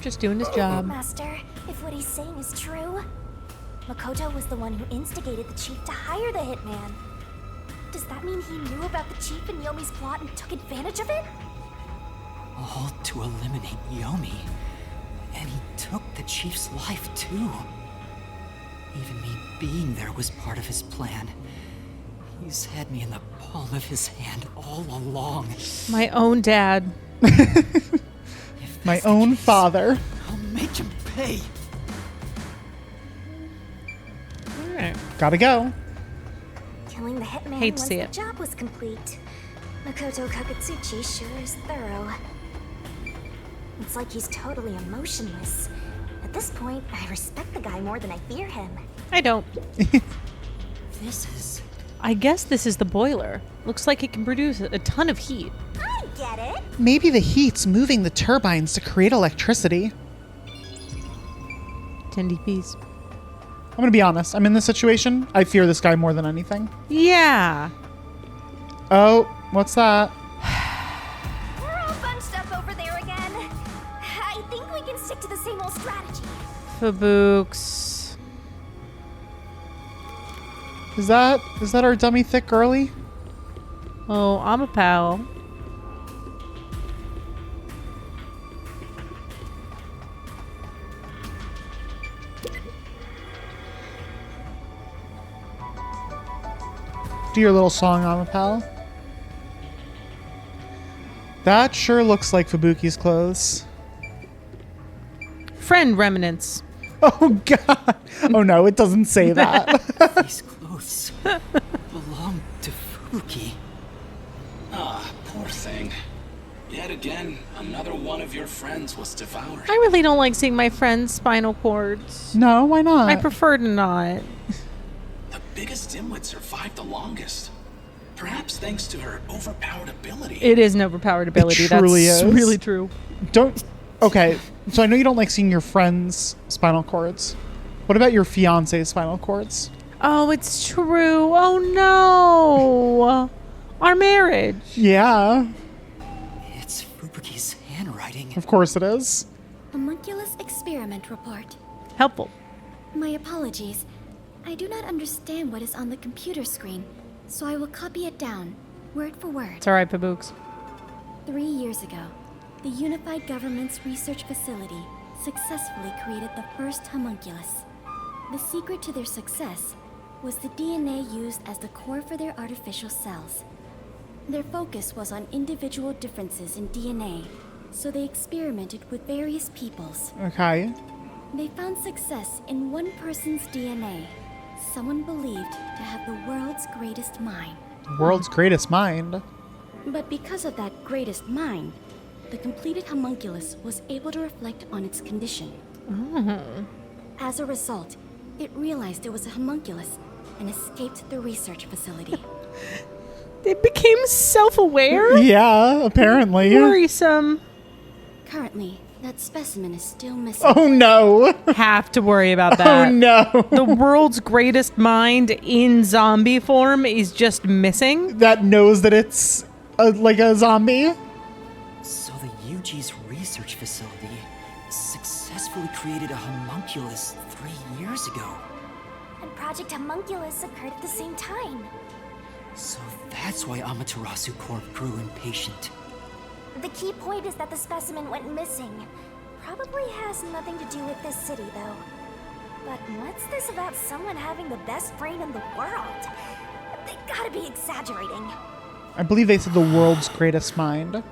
Just doing his job. Master, if what he's saying is true, Makoto was the one who instigated the chief to hire the hitman. Does that mean he knew about the chief and Yomi's plot and took advantage of it? All to eliminate Yomi. And he took the chief's life too. Even me being there was part of his plan. He's had me in the palm of his hand all along. My own dad. If My that's the own case, father. I'll make him pay. Alright. Gotta go. Killing the hitman Hate to once see the it. job was complete. Makoto Kagutsuchi sure is thorough. It's like he's totally emotionless. At this point, I respect the guy more than I fear him. I don't. This is... I guess this is the boiler. Looks like it can produce a ton of heat. I get it! Maybe the heat's moving the turbines to create electricity. 10 DPs. I'm gonna be honest. I'm in this situation. I fear this guy more than anything. Yeah. Oh, what's that? We're all bunched up over there again. I think we can stick to the same old strategy. Fabooks. Is that our dummy thick girly? Oh, I'm a pal. Do your little song, Amapal. That sure looks like Fubuki's clothes. Friend remnants. Oh god. Oh no, it doesn't say that. These clothes belong to Fubuki. Ah, poor thing. Yet again, another one of your friends was devoured. I really don't like seeing my friend's spinal cords. No, why not? I prefer to not. The biggest dimwit survived the longest. Perhaps thanks to her overpowered ability. It is an overpowered ability. truly That's is. really true. Don't. Okay, so I know you don't like seeing your friends' spinal cords. What about your fiance's spinal cords? Oh, it's true. Oh no. Our marriage. Yeah, It's Fubuki's handwriting. of course it is. Homunculus experiment report. Helpful. My apologies. I do not understand what is on the computer screen, so I will copy it down, word for word. It's alright, Pabooks. 3 years ago, the Unified Government's research facility successfully created the first homunculus. The secret to their success was the DNA used as the core for their artificial cells. Their focus was on individual differences in DNA, so they experimented with various peoples. Okay. They found success in one person's DNA, someone believed to have the world's greatest mind. World's greatest mind. But because of that greatest mind, the completed homunculus was able to reflect on its condition. As a result, it realized it was a homunculus and escaped the research facility. It became self-aware? Yeah, apparently. Worrisome. Currently, that specimen is still missing. Oh no. Have to worry about that. Oh no. The world's greatest mind in zombie form is just missing. That knows that it's like a zombie. So the UG's research facility successfully created a homunculus 3 years ago. And Project Homunculus occurred at the same time. So that's why Amaterasu Corp grew impatient. The key point is that the specimen went missing. Probably has nothing to do with this city, though. But what's this about someone having the best brain in the world? They gotta be exaggerating. I believe they said the world's greatest mind.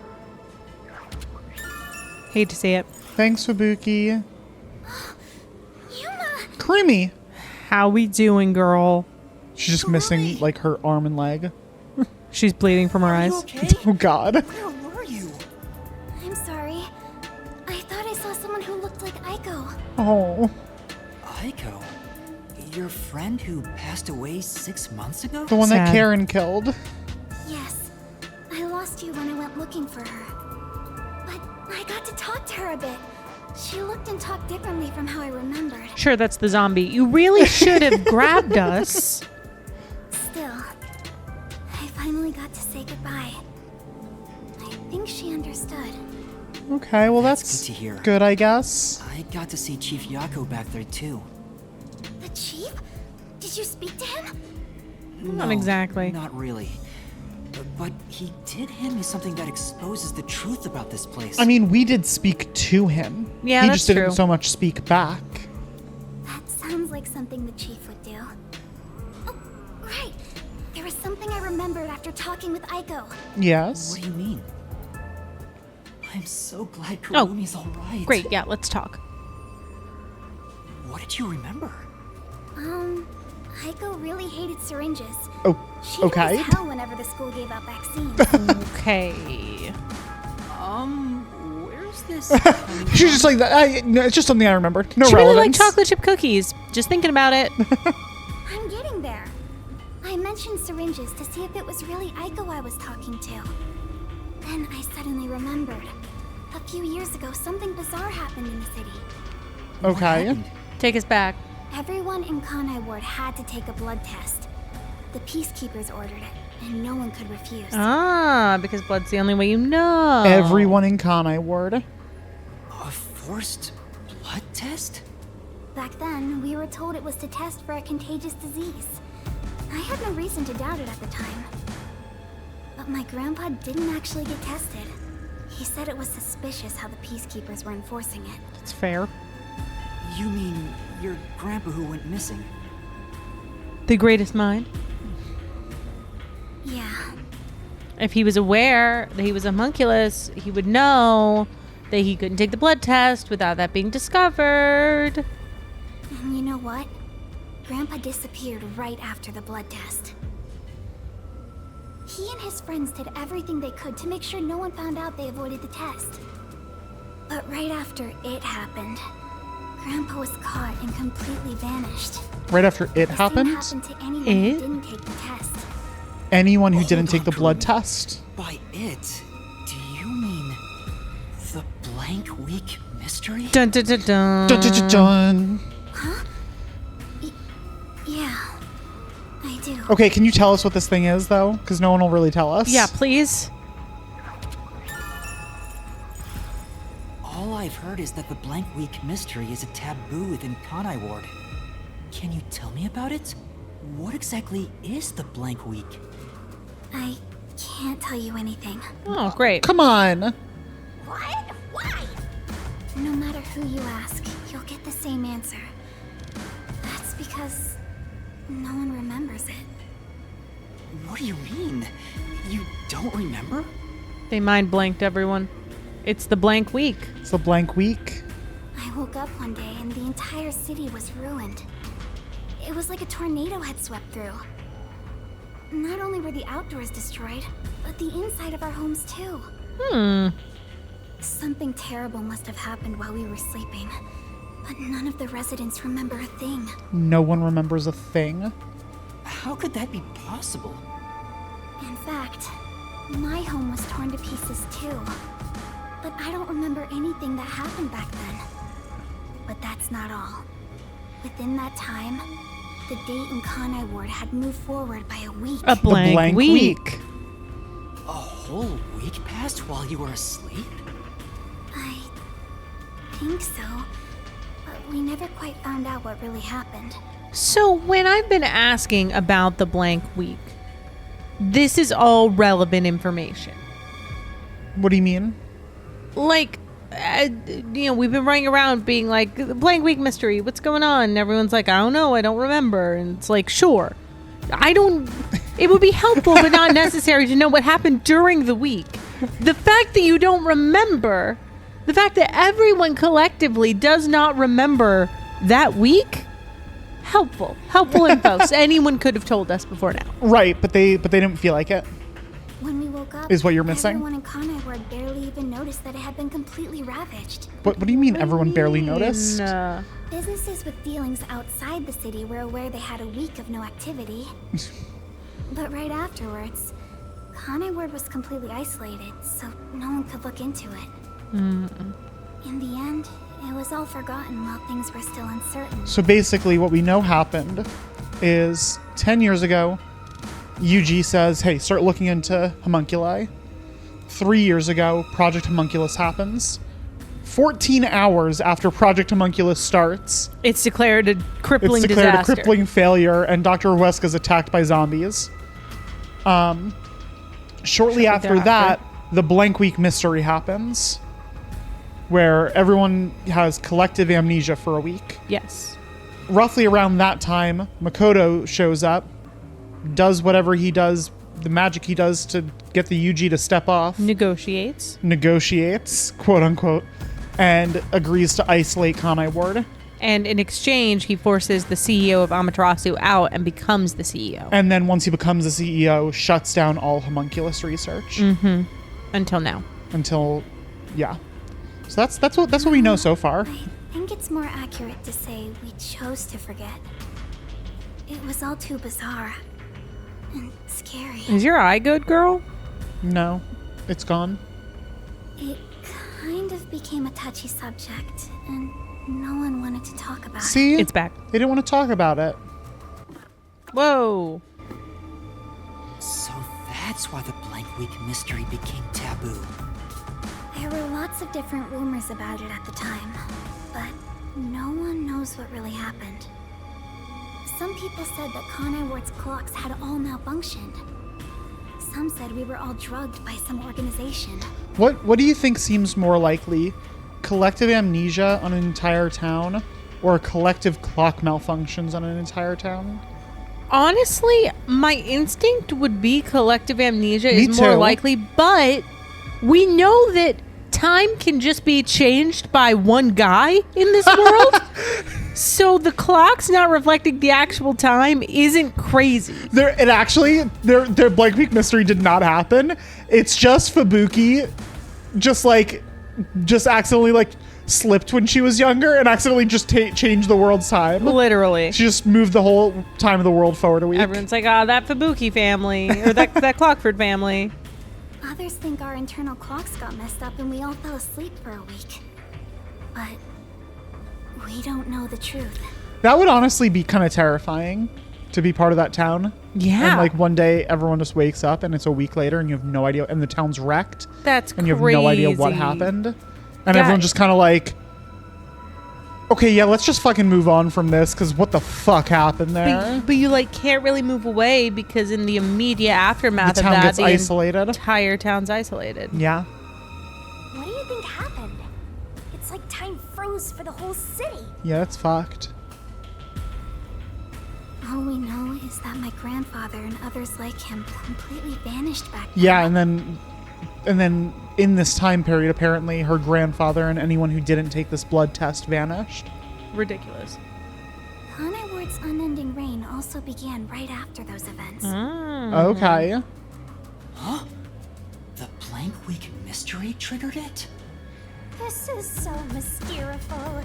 Hate to see it. Thanks, Fubuki. Yuma! Creamy. How we doing, girl? She's just missing like her arm and leg. She's bleeding from her Are you eyes. okay? Oh god. Where were you? I'm sorry. I thought I saw someone who looked like Aiko. Oh. Aiko? Your friend who passed away 6 months ago? The one that Sad. Karen killed. Yes. I lost you when I went looking for her. But I got to talk to her a bit. She looked and talked differently from how I remembered. Sure, that's the zombie. You really should have grabbed us. Still, I finally got to say goodbye. I think she understood. Okay, well That's that's good to hear. good, I guess. I got to see Chief Yako back there too. The chief? Did you speak to him? Not No, exactly. Not really. But he did hand me something that exposes the truth about this place. I mean, we did speak to him. Yeah, he that's just didn't true. so much speak back. That sounds like something the chief would do. Oh, right. There was something I remembered after talking with Aiko. Yes. What do you mean? I'm so glad Oh, Kurumi's alright. Great, yeah, let's talk. What did you remember? Aiko really hated syringes. Oh, She okay. was hell whenever the school gave out vaccines. Okay. Where's this coming She's just like that. No, it's just something I remembered. No She really relevance. liked chocolate chip cookies. Just thinking about it. I'm getting there. I mentioned syringes to see if it was really Aiko I was talking to. Then I suddenly remembered. A few years ago, something bizarre happened in the city. Okay. Take us back. Everyone in Kanai Ward had to take a blood test. The peacekeepers ordered it, and no one could refuse. Ah, because blood's the only way you know. Everyone in Kanai Ward. A forced blood test? Back then, we were told it was to test for a contagious disease. I had no reason to doubt it at the time. But my grandpa didn't actually get tested. He said it was suspicious how the peacekeepers were enforcing it. It's fair. You mean your grandpa who went missing? The greatest mind. Yeah. If he was aware that he was a homunculus, he would know that he couldn't take the blood test without that being discovered. And you know what? Grandpa disappeared right after the blood test. He and his friends did everything they could to make sure no one found out they avoided the test. But right after it happened, Grandpa was caught and completely vanished. Right after it The happened? same happened to anyone It? who didn't take the test. Anyone who didn't Hold take on, the blood Drew. test. By it, do you mean the blank week mystery? Dun dun dun dun. Dun, dun, dun, dun. Yeah, I do. Okay, can you tell us what this thing is, though? Because no one will really tell us. Yeah, please. All I've heard is that the blank week mystery is a taboo within Kanai Ward. Can you tell me about it? What exactly is the blank week? I can't tell you anything. Oh, great. Come on. What? Why? No matter who you ask, you'll get the same answer. That's because no one remembers it. What do you mean? You don't remember? They mind blanked everyone. It's the blank week. It's the blank week. I woke up one day and the entire city was ruined. It was like a tornado had swept through. Not only were the outdoors destroyed, but the inside of our homes too. Something terrible must have happened while we were sleeping, but none of the residents remember a thing. No one remembers a thing. How could that be possible? In fact, my home was torn to pieces too. But I don't remember anything that happened back then. But that's not all. Within that time, the date in Kanai Ward had moved forward by a week. A blank, the blank week. A whole week passed while you were asleep? I think so. But we never quite found out what really happened. So when I've been asking about the blank week, this is all relevant information. What do you mean? Like, we've been running around being like, the blank week mystery, what's going on? And everyone's like, I don't know, I don't remember. And it's like, sure. It would be helpful but not necessary to know what happened during the week. The fact that you don't remember, the fact that everyone collectively does not remember that week, helpful info. So anyone could have told us before now. Right, but they didn't feel like it. When we woke up, Is what you're missing? everyone in Kanai Ward barely even noticed that it had been completely ravaged. What do you mean everyone barely noticed? Businesses with dealings outside the city were aware they had a week of no activity. But right afterwards, Kanai Ward was completely isolated, so no one could look into it. In the end, it was all forgotten while things were still uncertain. So basically what we know happened is 10 years ago, UG says, hey, start looking into homunculi. 3 years ago, Project Homunculus happens. 14 hours after Project Homunculus starts, It's declared a crippling it's declared disaster. a crippling failure, and Dr. Weska is attacked by zombies. Shortly after that, the blank week mystery happens, where everyone has collective amnesia for a week. Yes. Roughly around that time, Makoto shows up, does whatever he does, the magic he does to get the UG to step off, Negotiates. quote unquote, and agrees to isolate Kanai Ward. And in exchange, he forces the CEO of Amaterasu out and becomes the CEO. And then once he becomes the CEO, shuts down all homunculus research. Until now. Until, yeah. So that's what we know so far. I think it's more accurate to say we chose to forget. It was all too bizarre and scary. Is your eye good, girl? No, it's gone. It kind of became a touchy subject, and no one wanted to talk about it. See? It's back. They didn't want to talk about it. Whoa. So that's why the blank week mystery became taboo. There were lots of different rumors about it at the time, but no one knows what really happened. Some people said that Kanai Ward's clocks had all malfunctioned. Some said we were all drugged by some organization. What do you think seems more likely? Collective amnesia on an entire town, or collective clock malfunctions on an entire town? Honestly, my instinct would be collective amnesia Me is more too. likely, but we know that time can just be changed by one guy in this world. So the clock's not reflecting the actual time isn't crazy. Their Blank Week mystery did not happen. It's just Fubuki just accidentally slipped when she was younger and accidentally just changed the world's time. Literally. She just moved the whole time of the world forward a week. Everyone's like, that Fubuki family, or that Clockford family. Others think our internal clocks got messed up and we all fell asleep for a week. But we don't know the truth. That would honestly be kind of terrifying to be part of that town. Yeah. And one day everyone just wakes up and it's a week later and you have no idea, and the town's wrecked. That's and you have no idea what crazy. happened. And everyone just kind of okay, yeah, let's just fucking move on from this because what the fuck happened there? But you can't really move away because in the immediate aftermath The of town that, gets the isolated. entire town's isolated. Yeah. What do you think happened? It's like time froze for the whole city. Yeah, that's fucked. All we know is that my grandfather and others like him completely vanished back then. Yeah, and then in this time period, apparently her grandfather and anyone who didn't take this blood test vanished. Ridiculous. Kanai Ward's unending reign also began right after those events. Okay. Huh? The blank week mystery triggered it? This is so mysteriful.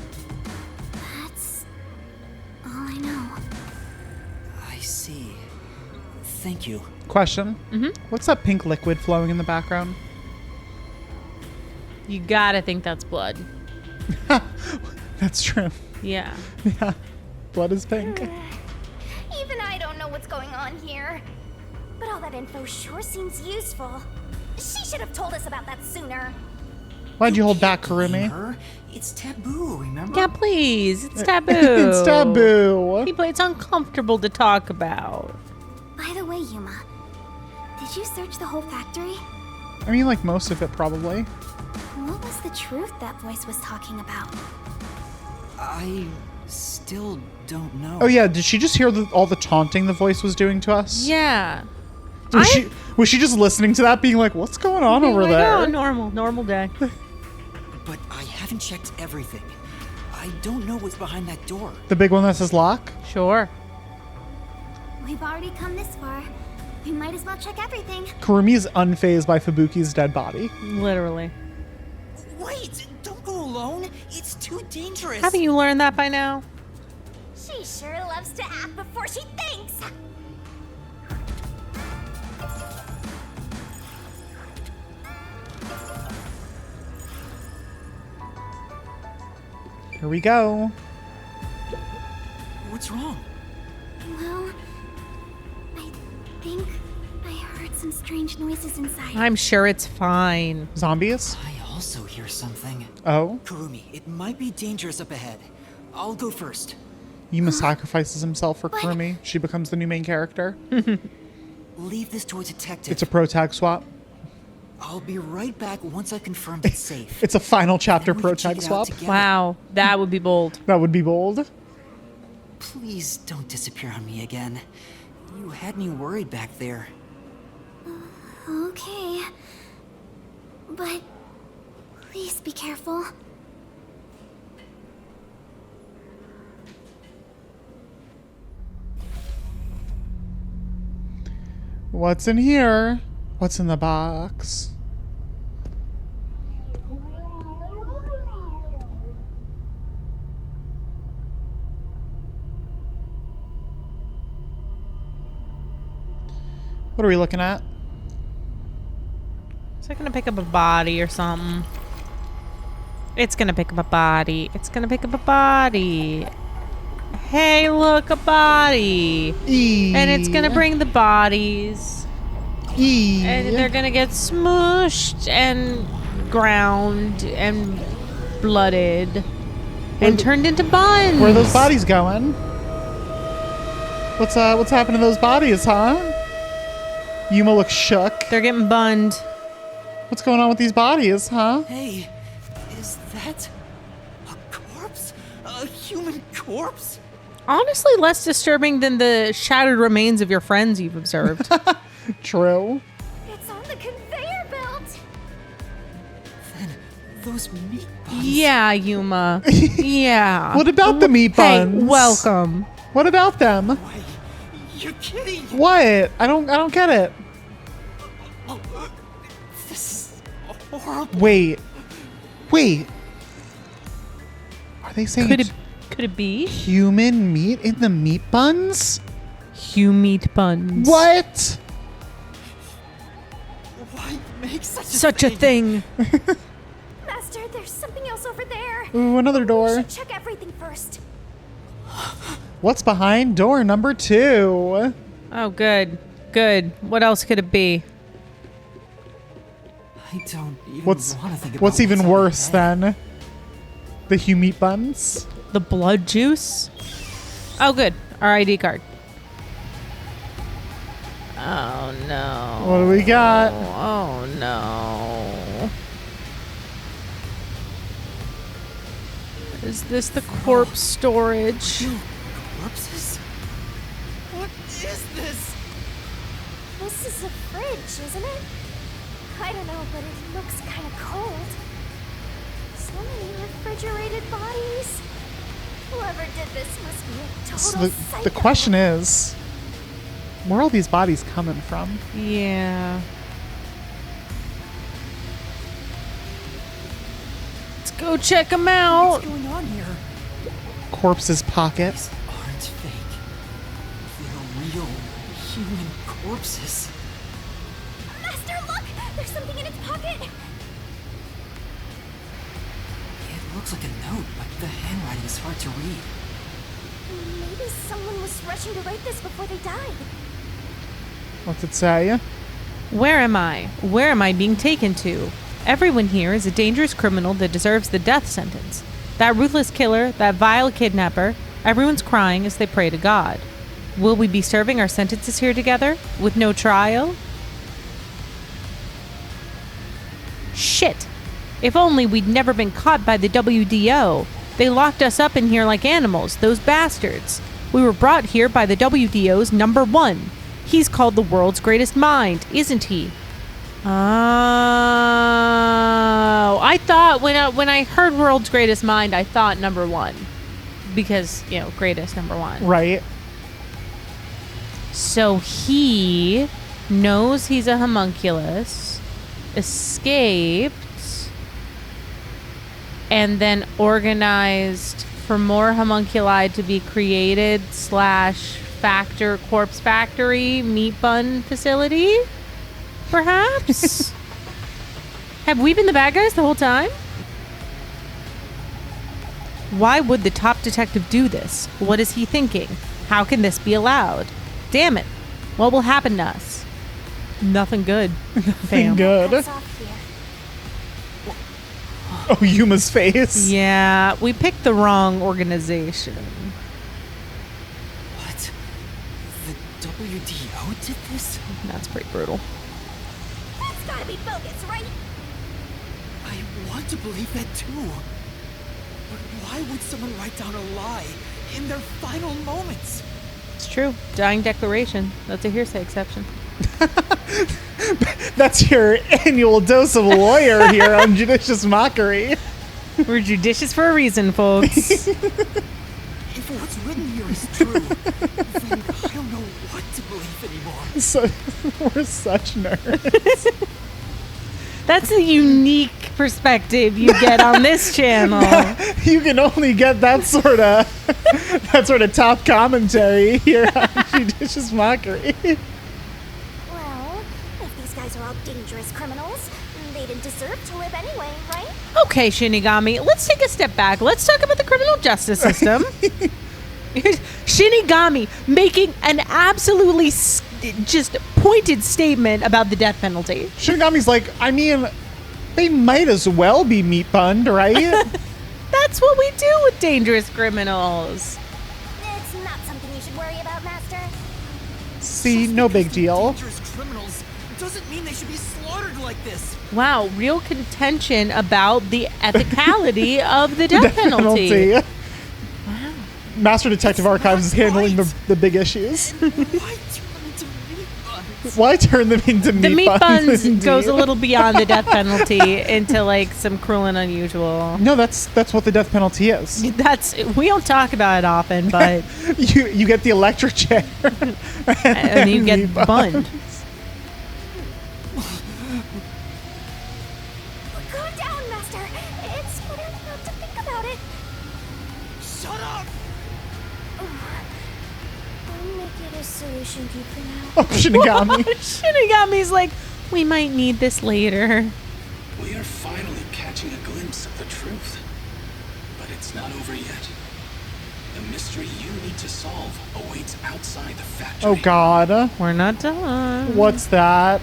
That's all I know. I see. Thank you. Question. What's that pink liquid flowing in the background? You gotta think that's blood. That's true. Yeah. Yeah. Blood is pink. Even I don't know what's going on here. But all that info sure seems useful. She should have told us about that sooner. Why'd you hold back, Blame Kurumi? her. It's taboo, remember? Yeah, please. It's taboo. It's taboo. People, it's uncomfortable to talk about. By the way, Yuma, did you search the whole factory? I mean, most of it, probably. What was the truth that voice was talking about? I still don't know. Oh, yeah. Did she just hear all the taunting the voice was doing to us? Yeah. Was she just listening to that, being like, what's going on over there? Oh, normal day. But I haven't checked everything. I don't know what's behind that door. The big one that says lock? Sure. We've already come this far. We might as well check everything. Kurumi is unfazed by Fubuki's dead body. Literally. Wait! Don't go alone! It's too dangerous! Haven't you learned that by now? She sure loves to act before she thinks. Here we go. What's wrong? Well, I think I heard some strange noises inside. I'm sure it's fine. Zombies? I also hear something. Oh. Kurumi, it might be dangerous up ahead. I'll go first. Yuma sacrifices himself for Kurumi. She becomes the new main character. Leave this to a detective. It's a pro tag swap. I'll be right back once I've confirmed it's safe. It's a final chapter Then we pro can check tag it out swap. together. Wow, that would be bold. That would be bold. Please don't disappear on me again. You had me worried back there. Okay. But please be careful. What's in here? What's in the box? What are we looking at? Is that gonna pick up a body or something? It's gonna pick up a body. It's gonna pick up a body. Hey, look, a body. And it's gonna bring the bodies. And they're gonna get smooshed and ground and blooded and turned into buns. Where are those bodies going? What's happening to those bodies, huh? Yuma looks shook. They're getting bunned. What's going on with these bodies, huh? Hey, is that a corpse? A human corpse? Honestly, less disturbing than the shattered remains of your friends you've observed. True. It's on the conveyor belt. Then those meat buns. Yeah, Yuma. Yeah. What about the meat buns? Hey, welcome. What about them? Wait, you're kidding. What? I don't get it. This is horrible. Wait. Are they saying Could it be? human meat in the meat buns? Meat buns. What? Why make Such a thing. Master, there's something else over there. Ooh, another We door. should check everything first. What's behind door number 2? Oh, good. Good. What else could it be? I don't even What's want to think about what's even over worse there. than the human meat buns? The blood juice? Oh, good. Our ID card. Oh, no. What do we got? Oh, no. Is this the corpse storage? Corpses? What is this? This is a fridge, isn't it? I don't know, but it looks kind of cold. So many refrigerated bodies. Whoever did this must be a So total the psycho. question is, where are all these bodies coming from? Yeah. Let's go check them out. What's going on here? Corpse's pocket. These aren't fake. They're real human corpses. Master, look! There's something in its pocket. It looks like a note, but the handwriting is hard to read. Maybe someone was rushing to write this before they died. What's it say? Where am I? Where am I being taken to? Everyone here is a dangerous criminal that deserves the death sentence. That ruthless killer, that vile kidnapper, everyone's crying as they pray to God. Will we be serving our sentences here together, with no trial? Shit! If only we'd never been caught by the WDO. They locked us up in here like animals, those bastards. We were brought here by the WDO's number 1. He's called the world's greatest mind, isn't he? Oh, I thought when I heard world's greatest mind, I thought number 1. Because, greatest number 1. Right. So he knows he's a homunculus, escaped, and then organized for more homunculi to be created / corpse factory, meat bun facility, perhaps? Have we been the bad guys the whole time? Why would the top detective do this? What is he thinking? How can this be allowed? Damn it. What will happen to us? Nothing good. Bam. Good. Hats off here. Oh, Yuma's face. Yeah, we picked the wrong organization. What? The WDO did this? That's pretty brutal. That's gotta be bogus, right? I want to believe that too. But why would someone write down a lie in their final moments? It's true. Dying declaration. That's a hearsay exception. That's your annual dose of lawyer here on Judicious Mockery. We're judicious for a reason, folks. If what's written here is true, then I don't know what to believe anymore. So, we're such nerds. That's a unique perspective you get on this channel. You can only get that sort of top commentary here on Judicious Mockery. Well, if these guys are all dangerous criminals, they'd didn't deserve to live anyway, right? Okay, Shinigami, let's take a step back. Let's talk about the criminal justice system. Shinigami making an absolutely just pointed statement about the death penalty. Shinigami's like, I mean, they might as well be meat bunned, right? That's what we do with dangerous criminals. It's not something you should worry about, Master. See, no big deal. Dangerous criminals doesn't mean they should be slaughtered like this. Wow, real contention about the ethicality of the death penalty. Wow. Master Detective Archives is handling the big issues. Why turn them into meat buns? The meat buns indeed? goes a little beyond the death penalty into like some cruel and unusual. No, that's what the death penalty is. We don't talk about it often, but you get the electric chair and you get bunned. Calm down, Master. It's better not to think about it. Shut up! I'll make it a solution key for now. Oh, Shinigami. Shinigami's like, we might need this later. We are finally catching a glimpse of the truth. But it's not over yet. The mystery you need to solve awaits outside the factory. Oh God. We're not done. What's that?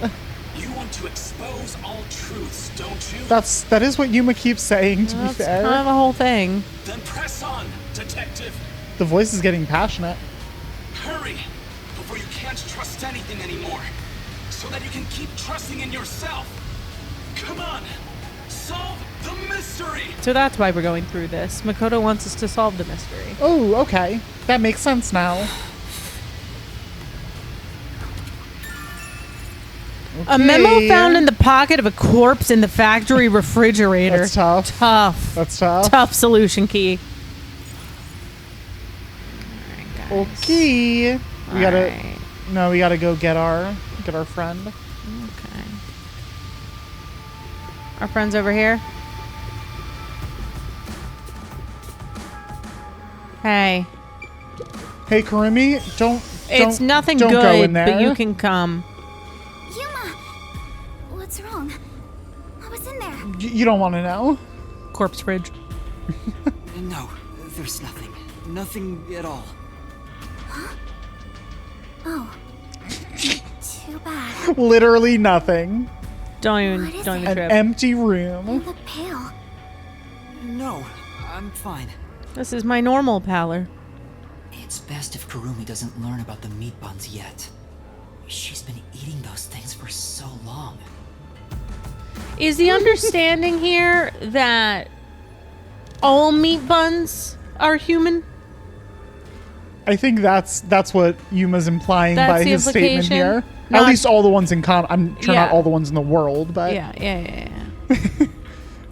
You want to expose all truths, don't you? That is what Yuma keeps saying, to That's be fair. kind of a whole thing. Then press on, detective. The voice is getting passionate. Hurry, before you can't trust anything anymore. So that you can keep trusting in yourself. Come on, solve the mystery. So that's why we're going through this. Makoto wants us to solve the mystery. Oh, okay. That makes sense now. A memo Okay. found in the pocket of a corpse in the factory refrigerator. That's tough. Tough. That's tough. Tough solution key. All right, guys. Okay. We gotta. Alright. No, we gotta go get our friend. Okay. Our friend's over here. Hey. Hey, Kurumi, It's nothing don't good, go in there. but you can come. Yuma! What's wrong? What was in there? You don't want to know. Corpse fridge. No, there's nothing. Nothing at all. Oh. Too bad. Literally nothing. Don't What even is don't it? even An trip. empty room. You look pale. No, I'm fine. This is my normal pallor. It's best if Kurumi doesn't learn about the meat buns yet. She's been eating those things for so long. Is the understanding here that all meat buns are human? I think that's what Yuma's implying That's by the his statement implication? here. Not- At least all the ones in I'm sure not Yeah. all the ones in the world, but Yeah.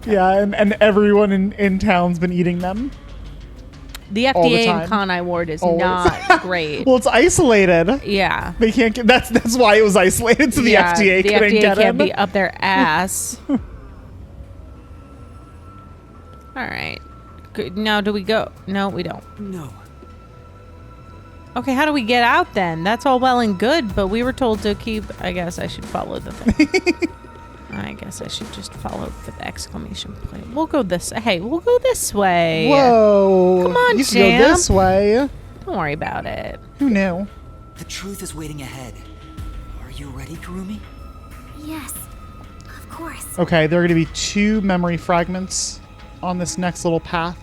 yeah, and everyone in town's been eating them. The All the FDA in time. Kanai Ward is Always. not great. Well, it's isolated. Yeah. They can't get that's why it was isolated, so the Yeah, FDA the couldn't FDA get can't him. be up their ass. All right. Good. Now, do we go? No, we don't. No. Okay, how do we get out then? That's all well and good, but we were told to keep. I guess I should follow the thing. I guess I should just follow the exclamation point. We'll go this. Hey, we'll go this way. Whoa. Come on, you can go champ. this way. Don't worry about it. Who knew? The truth is waiting ahead. Are you ready, Kurumi? Yes. Of course. Okay, there are going to be 2 memory fragments on this next little path.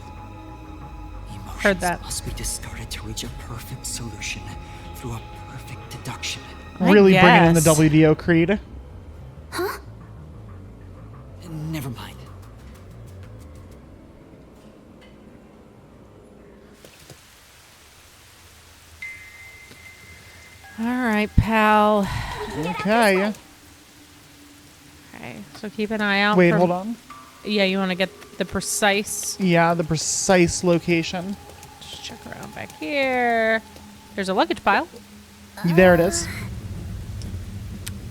Emotions Heard that. must be discarded to reach a perfect solution through a perfect deduction. I Really bringing in the guess. WDO creed. Never mind. All right, pal. Okay. Okay, so keep an eye out. Wait, for- hold on. Yeah, you want to get the precise. Yeah, the precise location. Just check around back here. There's a luggage pile. There it is.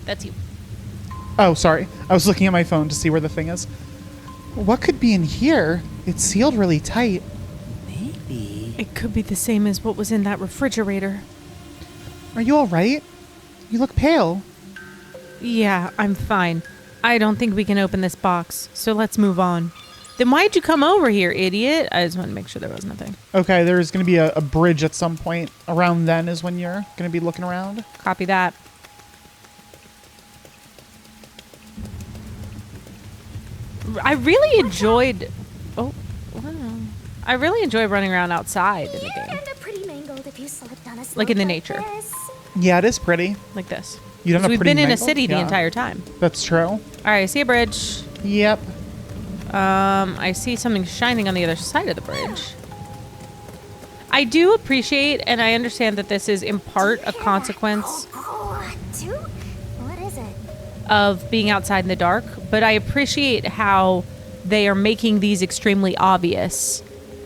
That's you. Oh, sorry. I was looking at my phone to see where the thing is. What could be in here? It's sealed really tight. Maybe. It could be the same as what was in that refrigerator. Are you all right? You look pale. Yeah, I'm fine. I don't think we can open this box, so let's move on. Then why'd you come over here, idiot? I just want to make sure there was nothing. Okay, there's going to be a bridge at some point. Around then is when you're going to be looking around. Copy that. I really enjoyed... Oh, wow. I really enjoy running around outside in the game. You'd end up pretty mangled if you slipped on a slope Like in the nature. this. Yeah, it is pretty. Like this. You don't 'Cause have we've pretty been in a mangled? city the Yeah. entire time. That's true. All right, I see a bridge. Yep. I see something shining on the other side of the bridge. I do appreciate, and I understand that this is in part a consequence Dude, what is it? of being outside in the dark, but I appreciate how they are making these extremely obvious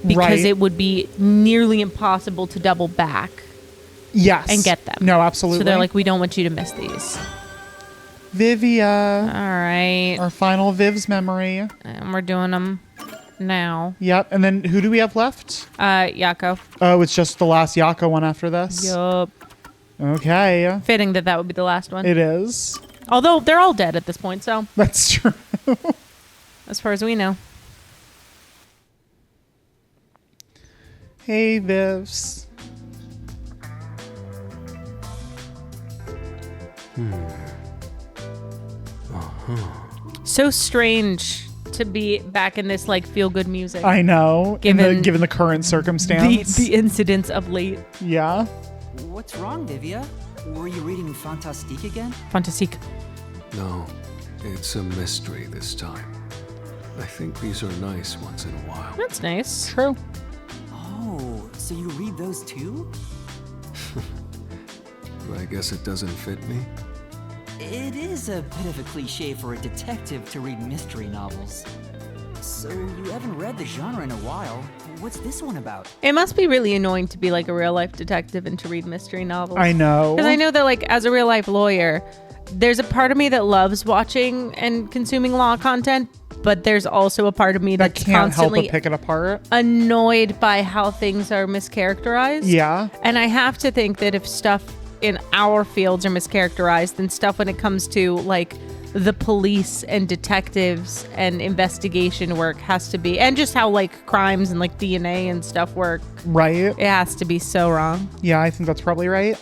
because Right. it would be nearly impossible to double back Yes. and get them. No, absolutely. So they're like, we don't want you to miss these. Vivia. All right. Our final Viv's memory. And we're doing them now. Yep. And then who do we have left? Yako. Oh, it's just the last Yako one after this? Yup. Okay. Fitting that that would be the last one. It is. Although they're all dead at this point, so That's true. as far as we know. Hey, Vivs. So strange to be back in this like feel good music. I know. Given- Given the current circumstance. the incidents of late. Yeah. What's wrong, Vivia? Were you reading Fantastique again? Fantastique. No, it's a mystery this time. I think these are nice once in a while. That's nice. True. Oh, so you read those too? I guess it doesn't fit me. It is a bit of a cliche for a detective to read mystery novels. So you haven't read the genre in a while. What's this one about? It must be really annoying to be like a real life detective and to read mystery novels. I know. Because I know that like as a real life lawyer, there's a part of me that loves watching and consuming law content, but there's also a part of me that that's can't help constantly but pick it apart. annoyed by how things are mischaracterized. Yeah. And I have to think that if stuff in our fields are mischaracterized, then stuff when it comes to like the police and detectives and investigation work has to be, and just how like crimes and like DNA and stuff work, Right. it has to be so wrong. Yeah, I think that's probably right.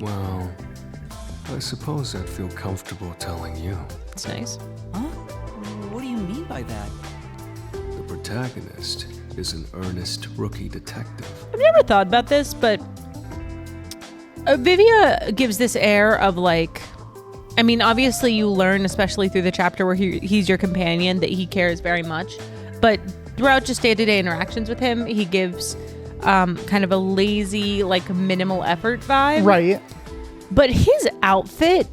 Well, I suppose I'd feel comfortable telling you. It's nice. Huh? What do you mean by that? The protagonist is an earnest rookie detective. I've never thought about this, but Vivia gives this air of like, I mean, obviously you learn, especially through the chapter where he's your companion, that he cares very much. But throughout just day-to-day interactions with him, he gives kind of a lazy, like minimal effort vibe. Right. But his outfit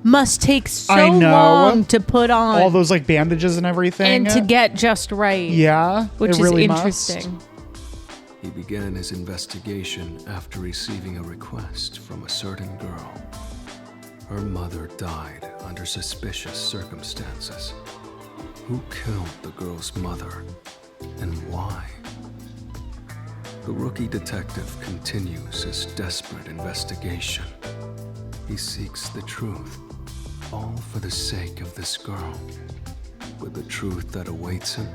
must take so I know. long to put on All those like bandages and everything. and to get just right. Yeah. Which it is really interesting. Must. He began his investigation after receiving a request from a certain girl. Her mother died under suspicious circumstances. Who killed the girl's mother and why? The rookie detective continues his desperate investigation. He seeks the truth, all for the sake of this girl. But the truth that awaits him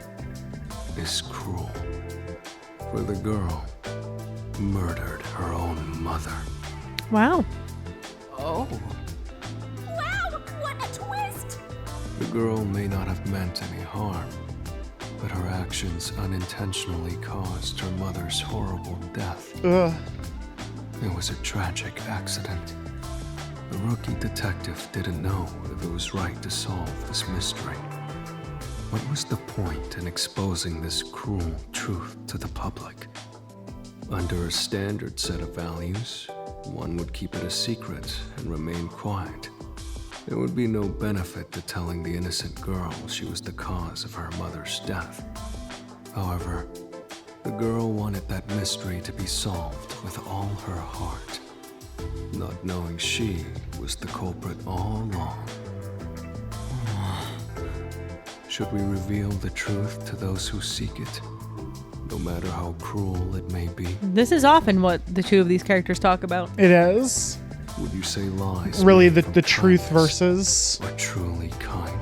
is cruel. For the girl murdered her own mother. Wow. Oh. Wow, what a twist! The girl may not have meant any harm, but her actions unintentionally caused her mother's horrible death. Ugh. It was a tragic accident. The rookie detective didn't know if it was right to solve this mystery. What was the point in exposing this cruel truth to the public? Under a standard set of values, one would keep it a secret and remain quiet. There would be no benefit to telling the innocent girl she was the cause of her mother's death. However, the girl wanted that mystery to be solved with all her heart, not knowing she was the culprit all along. Should we reveal the truth to those who seek it, no matter how cruel it may be? This is often what the two of these characters talk about. It is. Would you say lies? really made the from truth kindness versus. Are truly kind.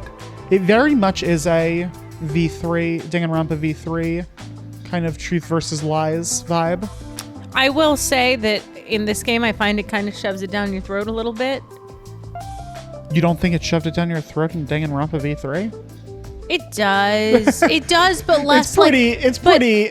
It very much is a V3, Danganronpa V3 kind of truth versus lies vibe. I will say that in this game, I find it kind of shoves it down your throat a little bit. You don't think it shoved it down your throat in Danganronpa V3? It does. It does, but less. It's pretty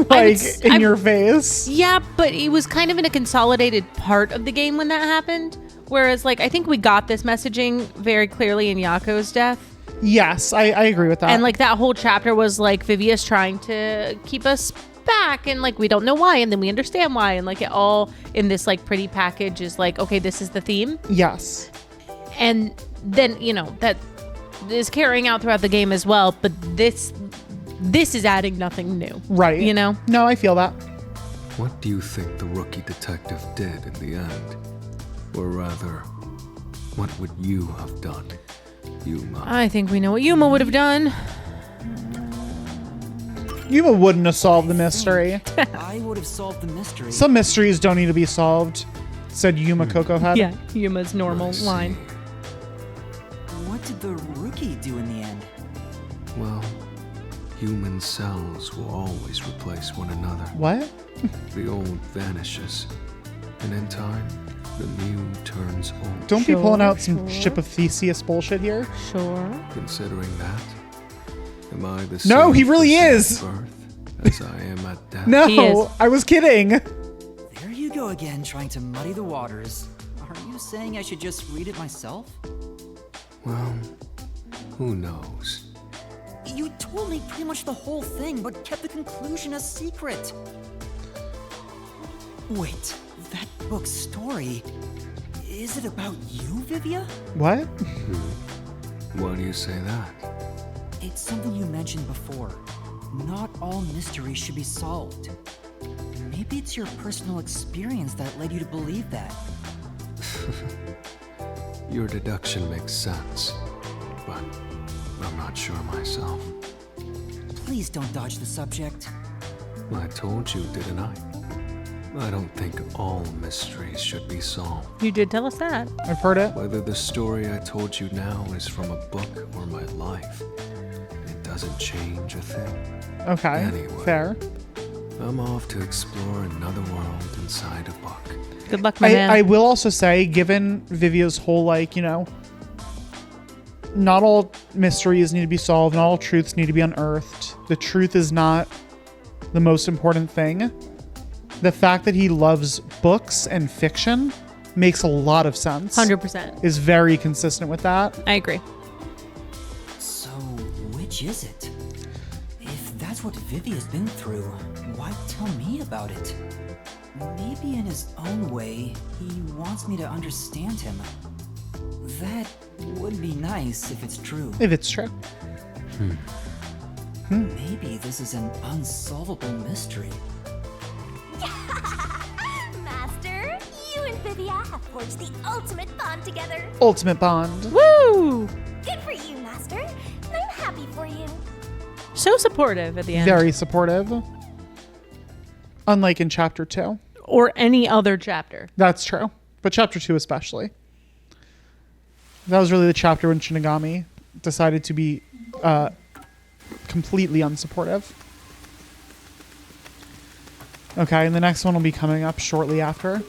like in your face. Yeah, but it was kind of in a consolidated part of the game when that happened. Whereas, like, I think we got this messaging very clearly in Yako's death. Yes, I agree with that. And, like, that whole chapter was, like, Vivia's trying to keep us back. And, like, we don't know why. And then we understand why. And, like, it all in this, like, pretty package is like, okay, this is the theme. Yes. And then, you know, that is carrying out throughout the game as well. But this is adding nothing new. Right. You know? No, I feel that. What do you think the rookie detective did in the end? Or rather, what would you have done, Yuma? I think we know what Yuma would have done. Yuma wouldn't have solved the mystery. I would have solved the mystery. Some mysteries don't need to be solved, said Yuma Coco Head. Yeah, Yuma's normal I see. line. What did the rookie do in the end? Well, human cells will always replace one another. What? The old vanishes, and in time, the new turns old. Don't be Sure, pulling out some sure. Ship of Theseus bullshit here. Sure. Considering that, am I the No, same he really person is. at birth as I am at death? He No, is. I was kidding. There you go again, trying to muddy the waters. Are you saying I should just read it myself? Well, who knows? You told me pretty much the whole thing, but kept the conclusion a secret. Wait, that book's story... Is it about you, Vivia? What? Why do you say that? It's something you mentioned before. Not all mysteries should be solved. Maybe it's your personal experience that led you to believe that. Your deduction makes sense, but I'm not sure myself. Please don't dodge the subject. I told you, didn't I? I don't think all mysteries should be solved. You did tell us that. I've heard it. Whether the story I told you now is from a book or my life, it doesn't change a thing. Okay, Anyway. fair. I'm off to explore another world inside a book. Good luck, my man. I will also say, given Vivia's whole, like, you know, not all mysteries need to be solved, not all truths need to be unearthed. The truth is not the most important thing. The fact that he loves books and fiction makes a lot of sense. 100%. Is very consistent with that. I agree. So, which is it? If that's what Vivia's been through, why tell me about it? Maybe in his own way, he wants me to understand him. That would be nice if it's true. If it's true. Maybe this is an unsolvable mystery. Master, you and Vivia have forged the ultimate bond together. Ultimate bond. Woo! Good for you, Master. I'm happy for you. So supportive at the end. Very supportive. Unlike in chapter 2. Or any other chapter. That's true. But chapter 2 especially. That was really the chapter when Shinigami decided to be completely unsupportive. Okay, and the next one will be coming up shortly after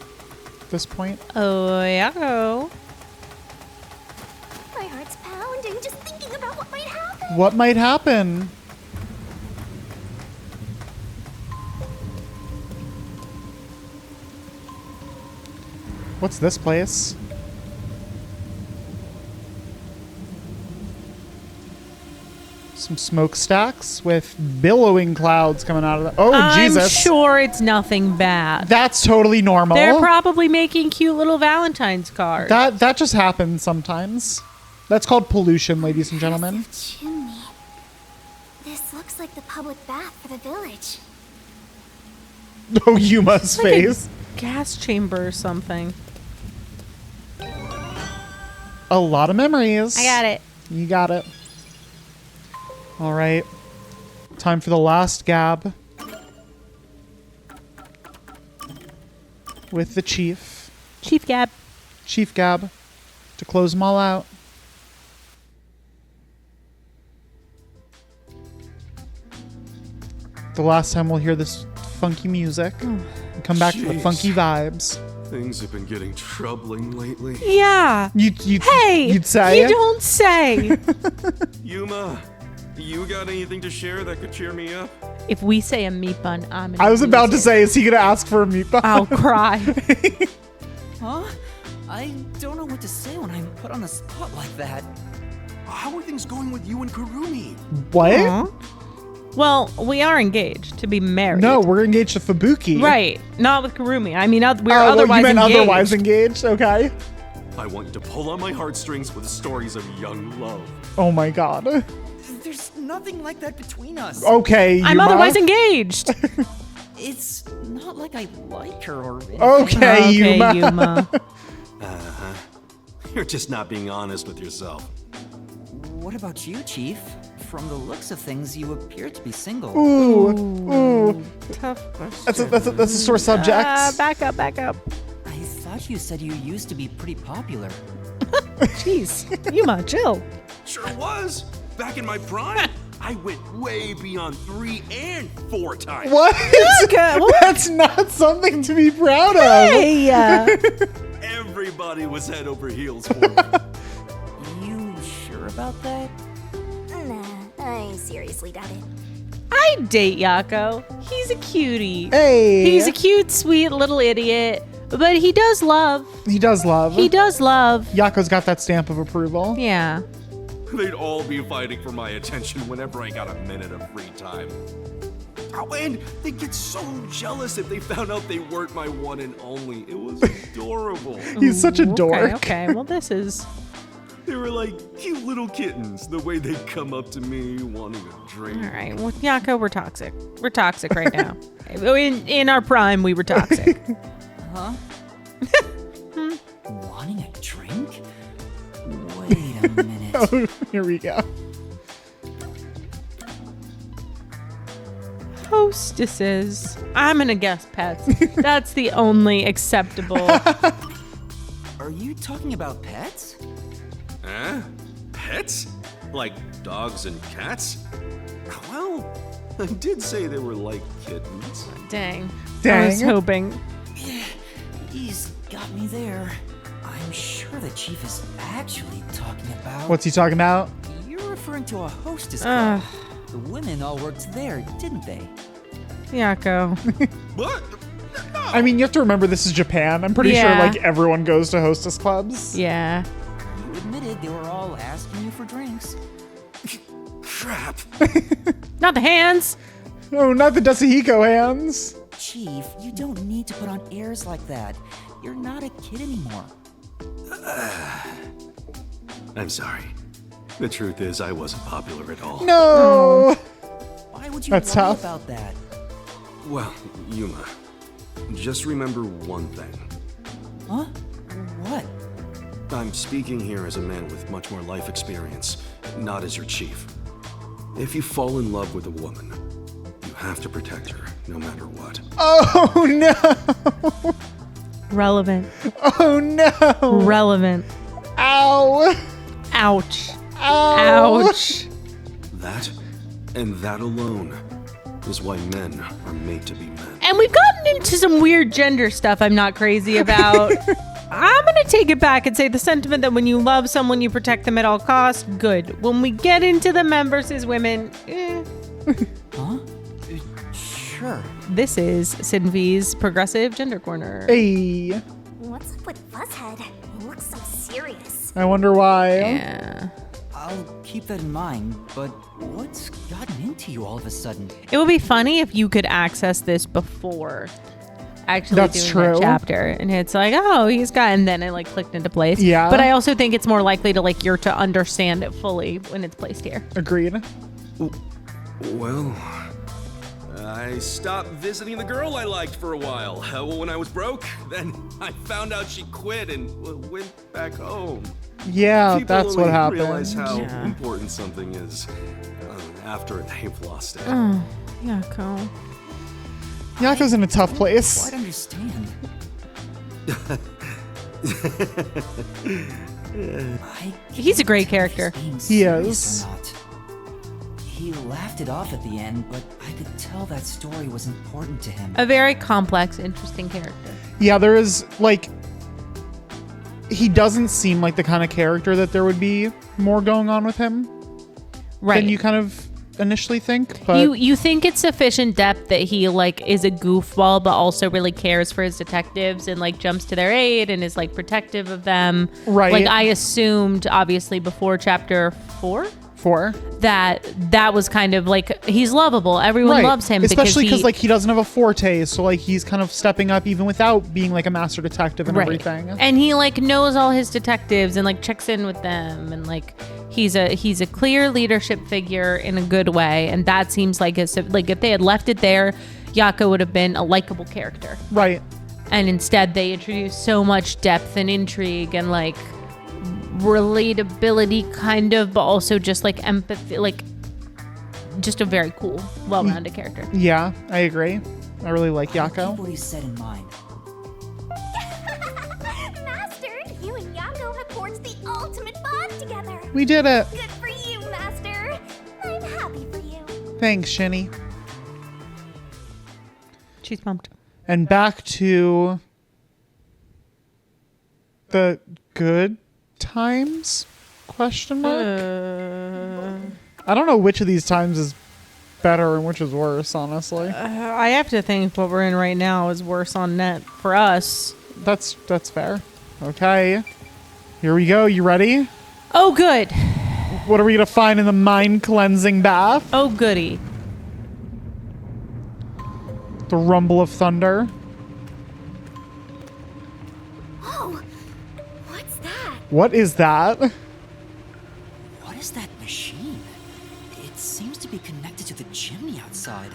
this point. Oh, yeah. My heart's pounding just thinking about what might happen. What might happen? What's this place? Some smokestacks with billowing clouds coming out of them. Oh, Jesus. I'm sure it's nothing bad. That's totally normal. They're probably making cute little Valentine's cards. That just happens sometimes. That's called pollution, ladies and gentlemen. Chimney. This looks like the public bath for the village. Oh, Yuma's Like a face. gas chamber or something. A lot of memories. I got it. You got it. All right. Time for the last gab. With the chief. Chief Gab. Chief Gab to close them all out. The last time we'll hear this funky music and come back to the Jeez. funky vibes. Things have been getting troubling lately. Yeah. Hey, you'd say? you don't say. Yuma, you got anything to share that could cheer me up? If we say a meat bun, I'm gonna I was lose about to it. say, is he gonna ask for a meatball? I'll cry. Huh? I don't know what to say when I'm put on the spot like that. How are things going with you and Kurumi? What? Aw. Well, we are engaged to be married. No, we're engaged to Fubuki. Right. Not with Kurumi. I mean, we're Oh, otherwise you meant engaged. otherwise engaged? Okay. I want you to pull on my heartstrings with stories of young love. Oh my god. There's nothing like that between us. Okay, I'm Yuma. otherwise engaged. It's not like I like her or anything. Okay, Yuma. Yuma. You're just not being honest with yourself. What about you, Chief? From the looks of things, you appear to be single. Ooh. Tough question. That's a sore subject. Back up. I thought you said you used to be pretty popular. Jeez. Yuma, chill. Sure was. Back in my prime, I went way beyond 3 and 4 times. What? What? That's not something to be proud of. Hey. Everybody was head over heels for me. You sure about that? Nah, I seriously doubt it. I'd date Yako. He's a cutie. Hey. He's a cute, sweet little idiot. But he does love. He does love. He does love. Yako's got that stamp of approval. Yeah. They'd all be fighting for my attention whenever I got a minute of free time. Oh, and they'd get so jealous if they found out they weren't my one and only. It was adorable. He's such a dork. Okay. Well, this is. They were like cute little kittens, the way they'd come up to me wanting a drink. All right. Well, Yako, we're toxic. We're toxic right now. In our prime, we were toxic. Huh? Wanting a drink? Wait a minute. Oh, here we go. Hostesses. I'm gonna guess pets. That's the only acceptable. Are you talking about pets? Huh? Pets? Like dogs and cats? Well, I did say they were like kittens. Dang. I Dang. was hoping. He's got me there. I'm sure the Chief is actually talking about... What's he talking about? You're referring to a hostess club. The women all worked there, didn't they? Yako. What? I mean, you have to remember this is Japan. I'm pretty sure Yeah. like everyone goes to hostess clubs. Yeah. You admitted they were all asking you for drinks. Crap. Not the hands. Oh, not the Dasuhiko hands. Chief, you don't need to put on airs like that. You're not a kid anymore. I'm sorry. The truth is, I wasn't popular at all. No. Why would you That's worry tough. about that? Well, Yuma, just remember one thing. Huh? What? I'm speaking here as a man with much more life experience, not as your chief. If you fall in love with a woman, you have to protect her, no matter what. Oh no. Relevant. Oh no. Relevant. Ow. Ouch. Ow. Ouch. That, and that alone, is why men are made to be men. And we've gotten into some weird gender stuff I'm not crazy about. I'm going to take it back and say the sentiment that when you love someone, you protect them at all costs, good. When we get into the men versus women, Huh? Sure. This is Sid and V's Progressive Gender Corner. Hey. What's up with Fuzzhead? He looks so serious. I wonder why. Yeah. I'll keep that in mind, but what's gotten into you all of a sudden? It would be funny if you could access this before actually That's doing true. that chapter. And it's like, oh, he's got, and then it like clicked into place. Yeah. But I also think it's more likely to like you're to understand it fully when it's placed here. Agreed. Well, I stopped visiting the girl I liked for a while. When I was broke, then I found out she quit and went back home. Yeah, People that's what only happened. realize how Yeah. important something is after they've lost it. Yeah, cool. Yako's in a tough place. Quite understand. He's a great character. He is. Or not. He laughed it off at the end, but I could tell that story was important to him. A very complex, interesting character. Yeah, there is, like, he doesn't seem like the kind of character that there would be more going on with him Right. than you kind of initially think. But You think it's sufficient depth that he like is a goofball but also really cares for his detectives and like jumps to their aid and is like protective of them. Right. Like I assumed obviously before chapter 4 that was kind of like he's lovable. Everyone loves him especially because he, like he doesn't have a forte, so like he's kind of stepping up even without being like a master detective and everything. And he like knows all his detectives and like checks in with them and like he's a clear leadership figure in a good way, and that seems like like if they had left it there, Yako would have been a likable character. Right. And instead they introduced so much depth and intrigue and like relatability kind of, but also just like empathy, like just a very cool, well-rounded character. Yeah, I agree. I really like Keep Yako. what he said in mind. Master, you and Yako have forged the ultimate bond together. We did it. Good for you, Master. I'm happy for you. Thanks, Shinny. She's pumped. And back to the good times? Question mark? I don't know which of these times is better and which is worse, honestly. I have to think what we're in right now is worse on net for us. That's fair. Okay. Here we go. You ready? Oh, good. What are we going to find in the mind cleansing bath? Oh, goody. The rumble of thunder. Oh, what's that? What is that? What is that machine? It seems to be connected to the chimney outside.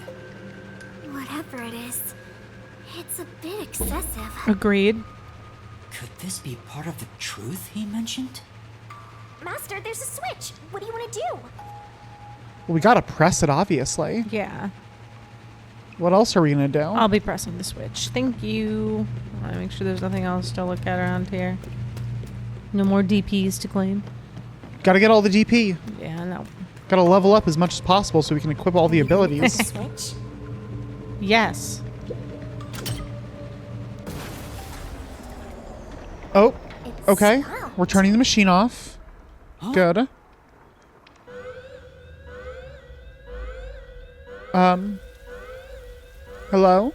Whatever it is, it's a bit excessive. Agreed. Could this be part of the truth he mentioned? Master, there's a switch. What do you want to do? Well, we got to press it, obviously. Yeah. What else are we going to do? I'll be pressing the switch. Thank you. I want to make sure there's nothing else to look at around here. No more DPs to claim. Got to get all the DP. Yeah, no. Got to level up as much as possible so we can equip all the abilities. Switch? Yes. Oh, It's okay. stopped. We're turning the machine off. Good. Hello?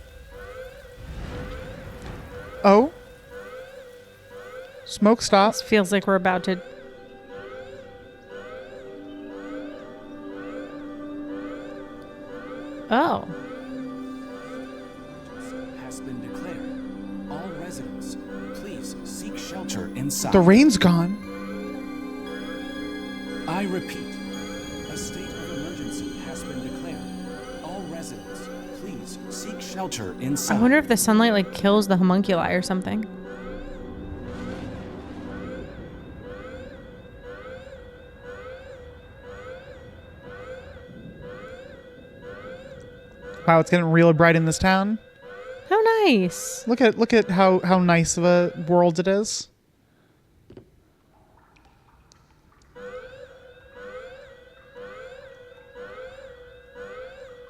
Oh? Smoke stop. This feels like we're about to... Oh. Has been declared. All residents, please seek shelter inside. The rain's gone. I repeat, a state of emergency has been declared. All residents, please seek shelter inside. I wonder if the sunlight like kills the homunculi or something. Wow, it's getting real bright in this town. How nice. Look at how nice of a world it is.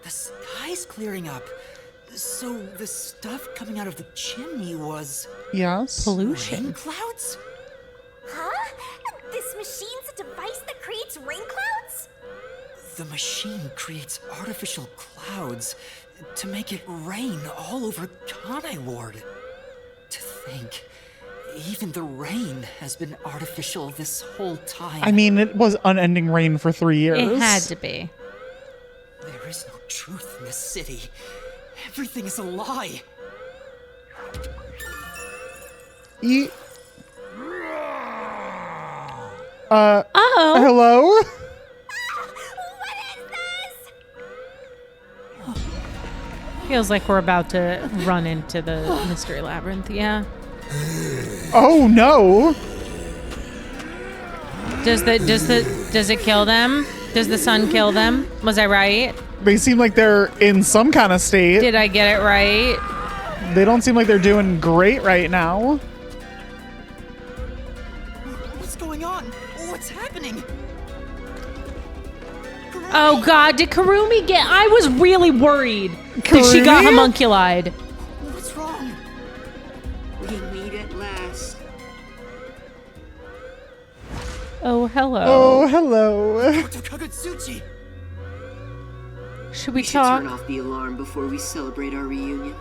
The sky's clearing up. So the stuff coming out of the chimney was Yes. Pollution. rain clouds? Huh? This machine's a device that creates rain clouds? The machine creates artificial clouds to make it rain all over Kanai Ward. To think, even the rain has been artificial this whole time. I mean, it was unending rain for 3 years. It had to be. There is no truth in this city. Everything is a lie. E- Uh-oh. hello? What is this? Feels like we're about to run into the mystery labyrinth. Yeah. Oh no. Does it kill them? Does the sun kill them? Was I right? They seem like they're in some kind of state. Did I get it right? They don't seem like they're doing great right now. Oh God, did Karumi get? I was really worried that she got Karumi? homunculized. What's wrong? We meet at last. Oh, hello. Oh, hello. Dr. Kagutsuchi! Should we Should talk? turn off the alarm before we celebrate our reunion.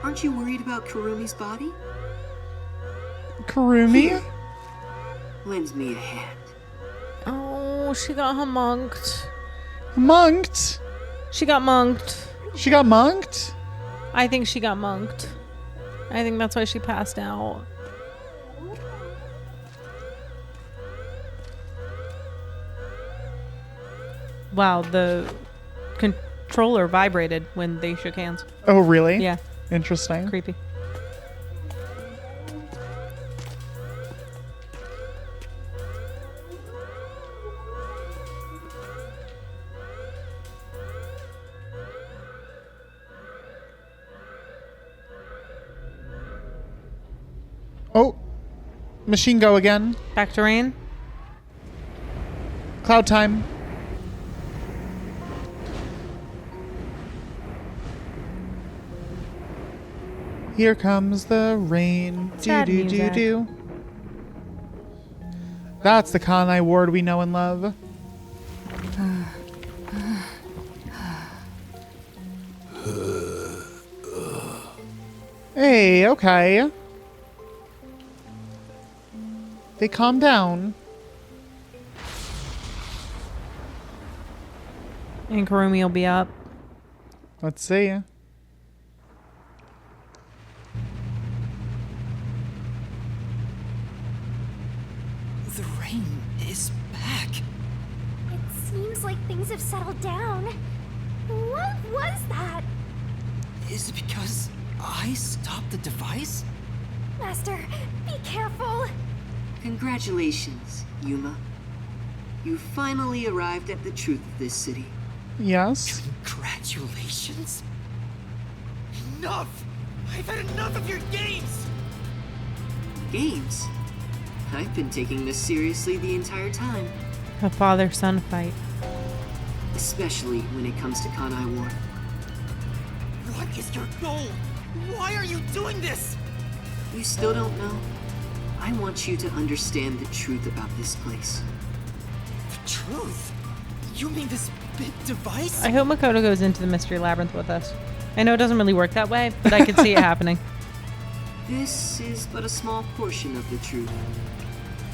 Aren't you worried about Kurumi's body? Karumi? Lend me a hand. Oh, she got homunked. Monked? She got monked. She got monked? I think she got monked. I think that's why she passed out. Wow, the controller vibrated when they shook hands. Oh, really? Yeah, Interesting. creepy. Oh, machine go again. Back to rain. Cloud time. Here comes the rain. Do Sad do do music. do. That's the Kanai Ward we know and love. Hey, okay. They calm down. And Karumi will be up. Let's see. The rain is back. It seems like things have settled down. What was that? Is it because I stopped the device? Master, be careful. Congratulations, Yuma. You finally arrived at the truth of this city. Yes. Congratulations. Enough! I've had enough of your games! Games? I've been taking this seriously the entire time. A father-son fight. Especially when it comes to Kanai Ward. What is your goal? Why are you doing this? You still don't know? I want you to understand the truth about this place. The truth? You mean this big device? I hope Makoto goes into the mystery labyrinth with us. I know it doesn't really work that way, but I could see it happening. This is but a small portion of the truth.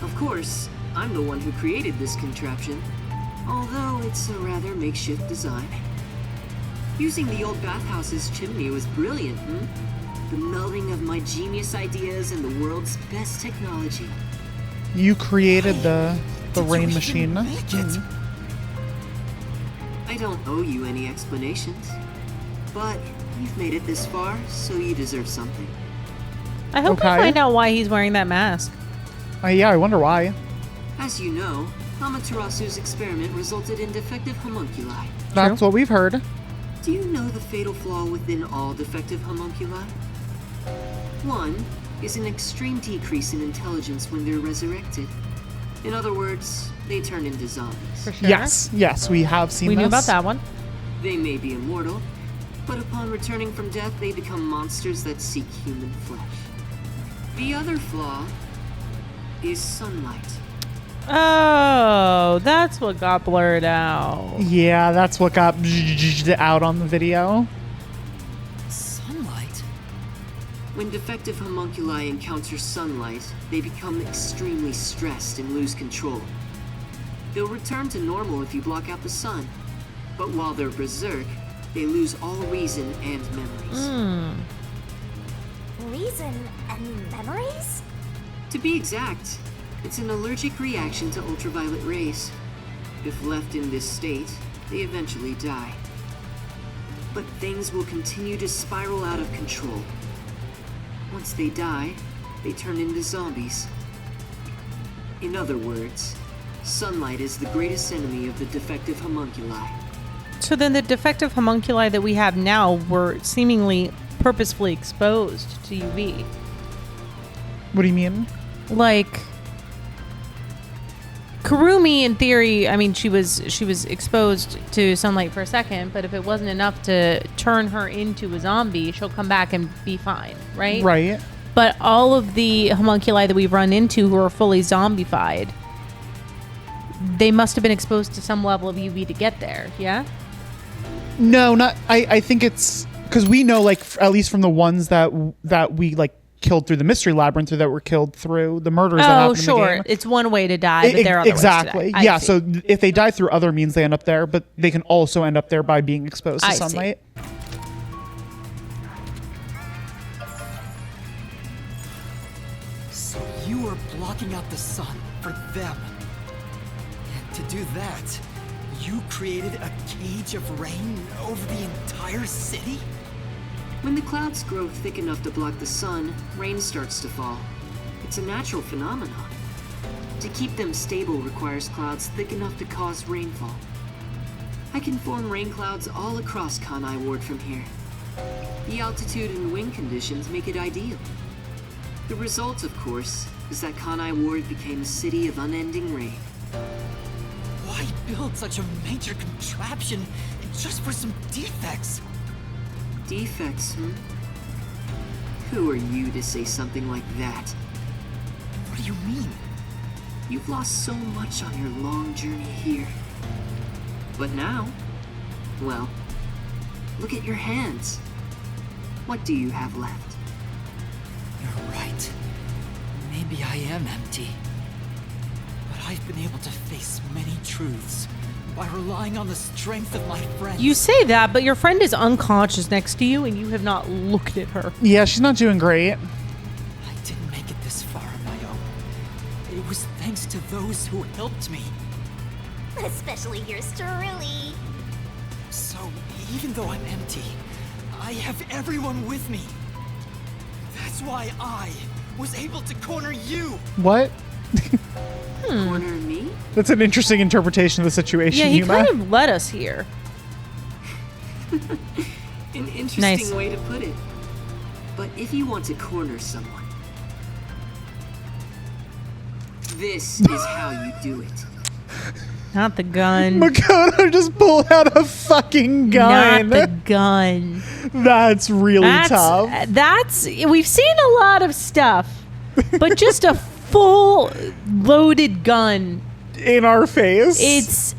Of course, I'm the one who created this contraption, although it's a rather makeshift design. Using the old bathhouse's chimney was brilliant, The melding of my genius ideas and the world's best technology. You created the Did you rain even machine. make it? I don't owe you any explanations, but you've made it this far, so you deserve something. I hope Okay. we find out why he's wearing that mask. Yeah, I wonder why. As you know, Amaterasu's experiment resulted in defective homunculi. That's what we've heard. Do you know the fatal flaw within all defective homunculi? One is an extreme decrease in intelligence when they're resurrected. In other words, they turn into zombies. For sure. Yes, we have seen We this. knew about that one. They may be immortal, but upon returning from death, they become monsters that seek human flesh. The other flaw is sunlight. Oh, that's what got blurred out. Yeah, that's what got out on the video. Sunlight? When defective homunculi encounter sunlight, they become extremely stressed and lose control. They'll return to normal if you block out the sun, but while they're berserk, they lose all reason and memories. Reason and memories? To be exact, it's an allergic reaction to ultraviolet rays. If left in this state, they eventually die. But things will continue to spiral out of control. Once they die, they turn into zombies. In other words, sunlight is the greatest enemy of the defective homunculi. So then the defective homunculi that we have now were seemingly purposefully exposed to UV. What do you mean? Like, Kurumi, in theory, I mean, she was exposed to sunlight for a second, but if it wasn't enough to turn her into a zombie, she'll come back and be fine, right? Right. But all of the homunculi that we've run into who are fully zombified, they must have been exposed to some level of UV to get there, yeah? No, not. I think it's because we know, like, at least from the ones that we like killed through the mystery labyrinth, or that were killed through the murders that happened in the game. It's one way to die, but there are other exactly. ways to die. Yeah, so if they die through other means, they end up there, but they can also end up there by being exposed to I see. sunlight. So you were blocking out the sun for them. And to do that, you created a cage of rain over the entire city? When the clouds grow thick enough to block the sun, rain starts to fall. It's a natural phenomenon. To keep them stable requires clouds thick enough to cause rainfall. I can form rain clouds all across Kanai Ward from here. The altitude and wind conditions make it ideal. The result, of course, is that Kanai Ward became a city of unending rain. Why build such a major contraption just for some defects? Defects, Who are you to say something like that? What do you mean? You've lost so much on your long journey here. But now, well, look at your hands. What do you have left? You're right. Maybe I am empty. But I've been able to face many truths by relying on the strength of my friends. You say that, but your friend is unconscious next to you, and you have not looked at her. Yeah, she's not doing great. I didn't make it this far on my own. It was thanks to those who helped me. Especially yours truly. So, even though I'm empty, I have everyone with me. That's why I was able to corner you. What? Corner me? That's an interesting interpretation of the situation, Yeah, he Yuma. kind of led us here. An interesting Nice. way to put it. But if you want to corner someone, this is how you do it. Not the gun. Makoto just pulled out a fucking gun. Not the gun. That's really tough. We've seen a lot of stuff, but just a full loaded gun. In our face. It's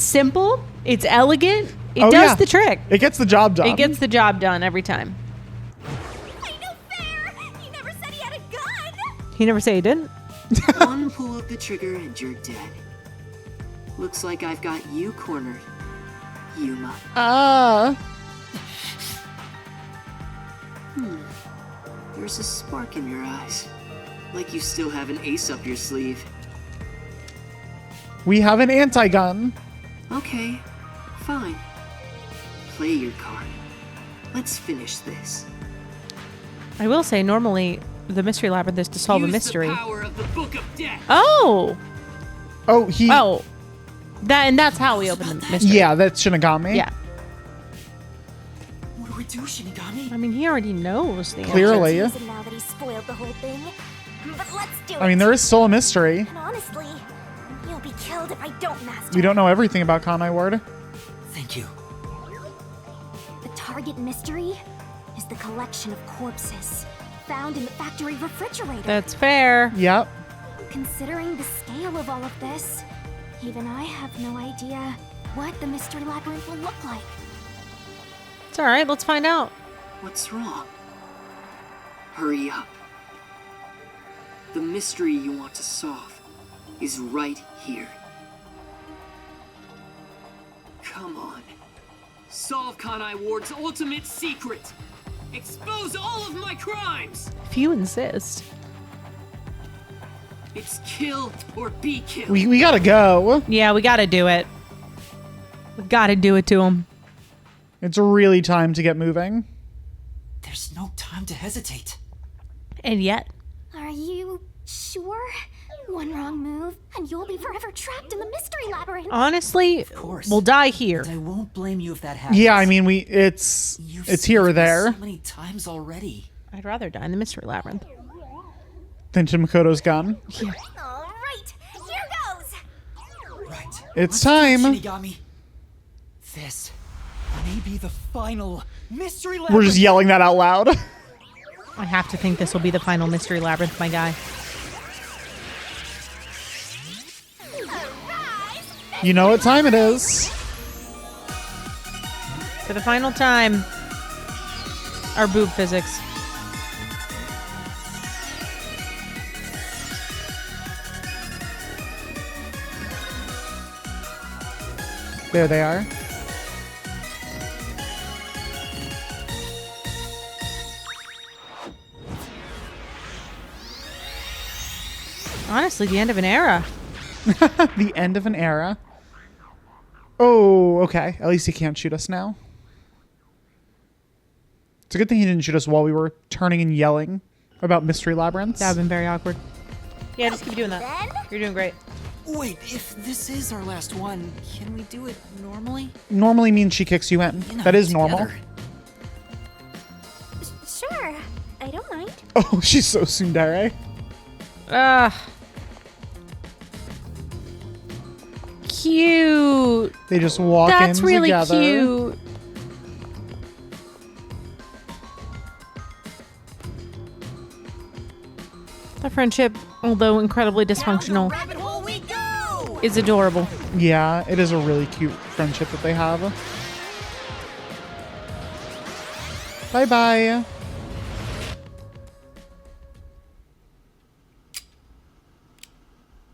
simple. It's elegant. It does yeah. the trick. It gets the job done. It gets the job done every time. Ain't no fair! He never said he had a gun! He never said he didn't. One pull of the trigger and you're dead. Looks like I've got you cornered, Yuma. There's a spark in your eyes. Like you still have an ace up your sleeve. We have an anti-gun. Okay, fine. Play your card. Let's finish this. I will say, normally, the mystery labyrinth is to solve a mystery. Use the power of the Book of Death. Oh! Oh, That's how we open the mystery. yeah, that's Shinigami. Yeah. What do we do, Shinigami? I mean, he already knows the answer. Clearly. It's easy now that he's spoiled the whole thing. But let's do it. I mean, there is still a mystery. And honestly, you'll be killed if I don't master We don't know everything about Kanai Ward. Thank you. The target mystery is the collection of corpses found in the factory refrigerator. That's fair. Yep. Considering the scale of all of this, even I have no idea what the mystery labyrinth will look like. It's all right. Let's find out. What's wrong? Hurry up. The mystery you want to solve is right here. Come on. Solve Kanai Ward's ultimate secret. Expose all of my crimes. If you insist. It's kill or be killed. We gotta go. Yeah, we got to do it. We got to do it to him. It's really time to get moving. There's no time to hesitate. And yet, Are you sure? One wrong move, and you'll be forever trapped in the mystery labyrinth. honestly, course. we'll die here. And I won't blame you if that happens. Yeah, I mean, it's You've here or saved me there. so many times already. I'd rather die in the mystery labyrinth. Than to Makoto's gun. All right, It's time. Shinigami. This may be the final mystery labyrinth. We're just yelling that out loud. I have to think this will be the final mystery labyrinth, my guy. You know what time it is. For the final time, our boob physics. There they are. Honestly, the end of an era. The end of an era. Oh, okay. At least he can't shoot us now. It's a good thing he didn't shoot us while we were turning and yelling about mystery labyrinths. That would have been very awkward. Yeah, just keep doing that. You're doing great. Wait, if this is our last one, can we do it normally? Normally means she kicks you in. You know, That is normal. together. Sure, I don't mind. Oh, she's so tsundere. Cute. They just walk That's in really together. cute. The friendship, although incredibly dysfunctional, Rabbit hole we go! is adorable. Yeah, it is a really cute friendship that they have. Bye-bye.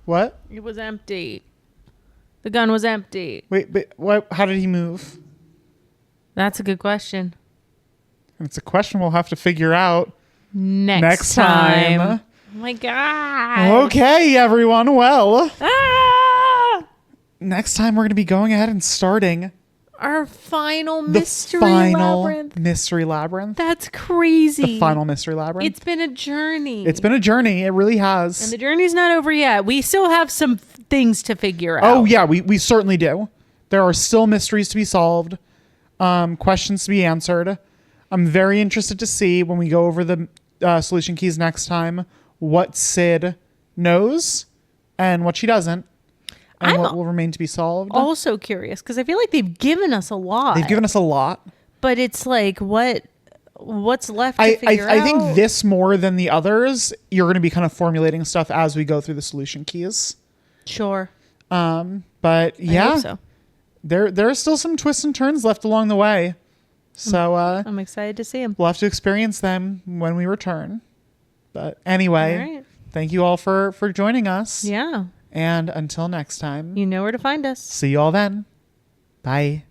What? It was empty. The gun was empty. Wait, but what? How did he move? That's a good question. It's a question we'll have to figure out Next time. Oh my God. Okay, everyone. Well, Ah! next time we're going to be going ahead and starting Our final the mystery final labyrinth. mystery labyrinth. That's crazy. The final mystery labyrinth. It's been a journey. It's been a journey. It really has. And the journey's not over yet. We still have some things to figure out. Oh yeah, we certainly do. There are still mysteries to be solved, questions to be answered. I'm very interested to see when we go over the solution keys next time what Sid knows and what she doesn't, and I'm what will remain to be solved. Also curious because I feel like they've given us a lot. They've given us a lot. but it's like what's left to figure out. I think this more than the others, you're going to be kind of formulating stuff as we go through the solution keys. Sure. But yeah, I hope so. there are still some twists and turns left along the way. So I'm excited to see them. we'll have to experience them when we return. But anyway, All right. thank you all for joining us. Yeah. And until next time, You know where to find us. see you all then. Bye.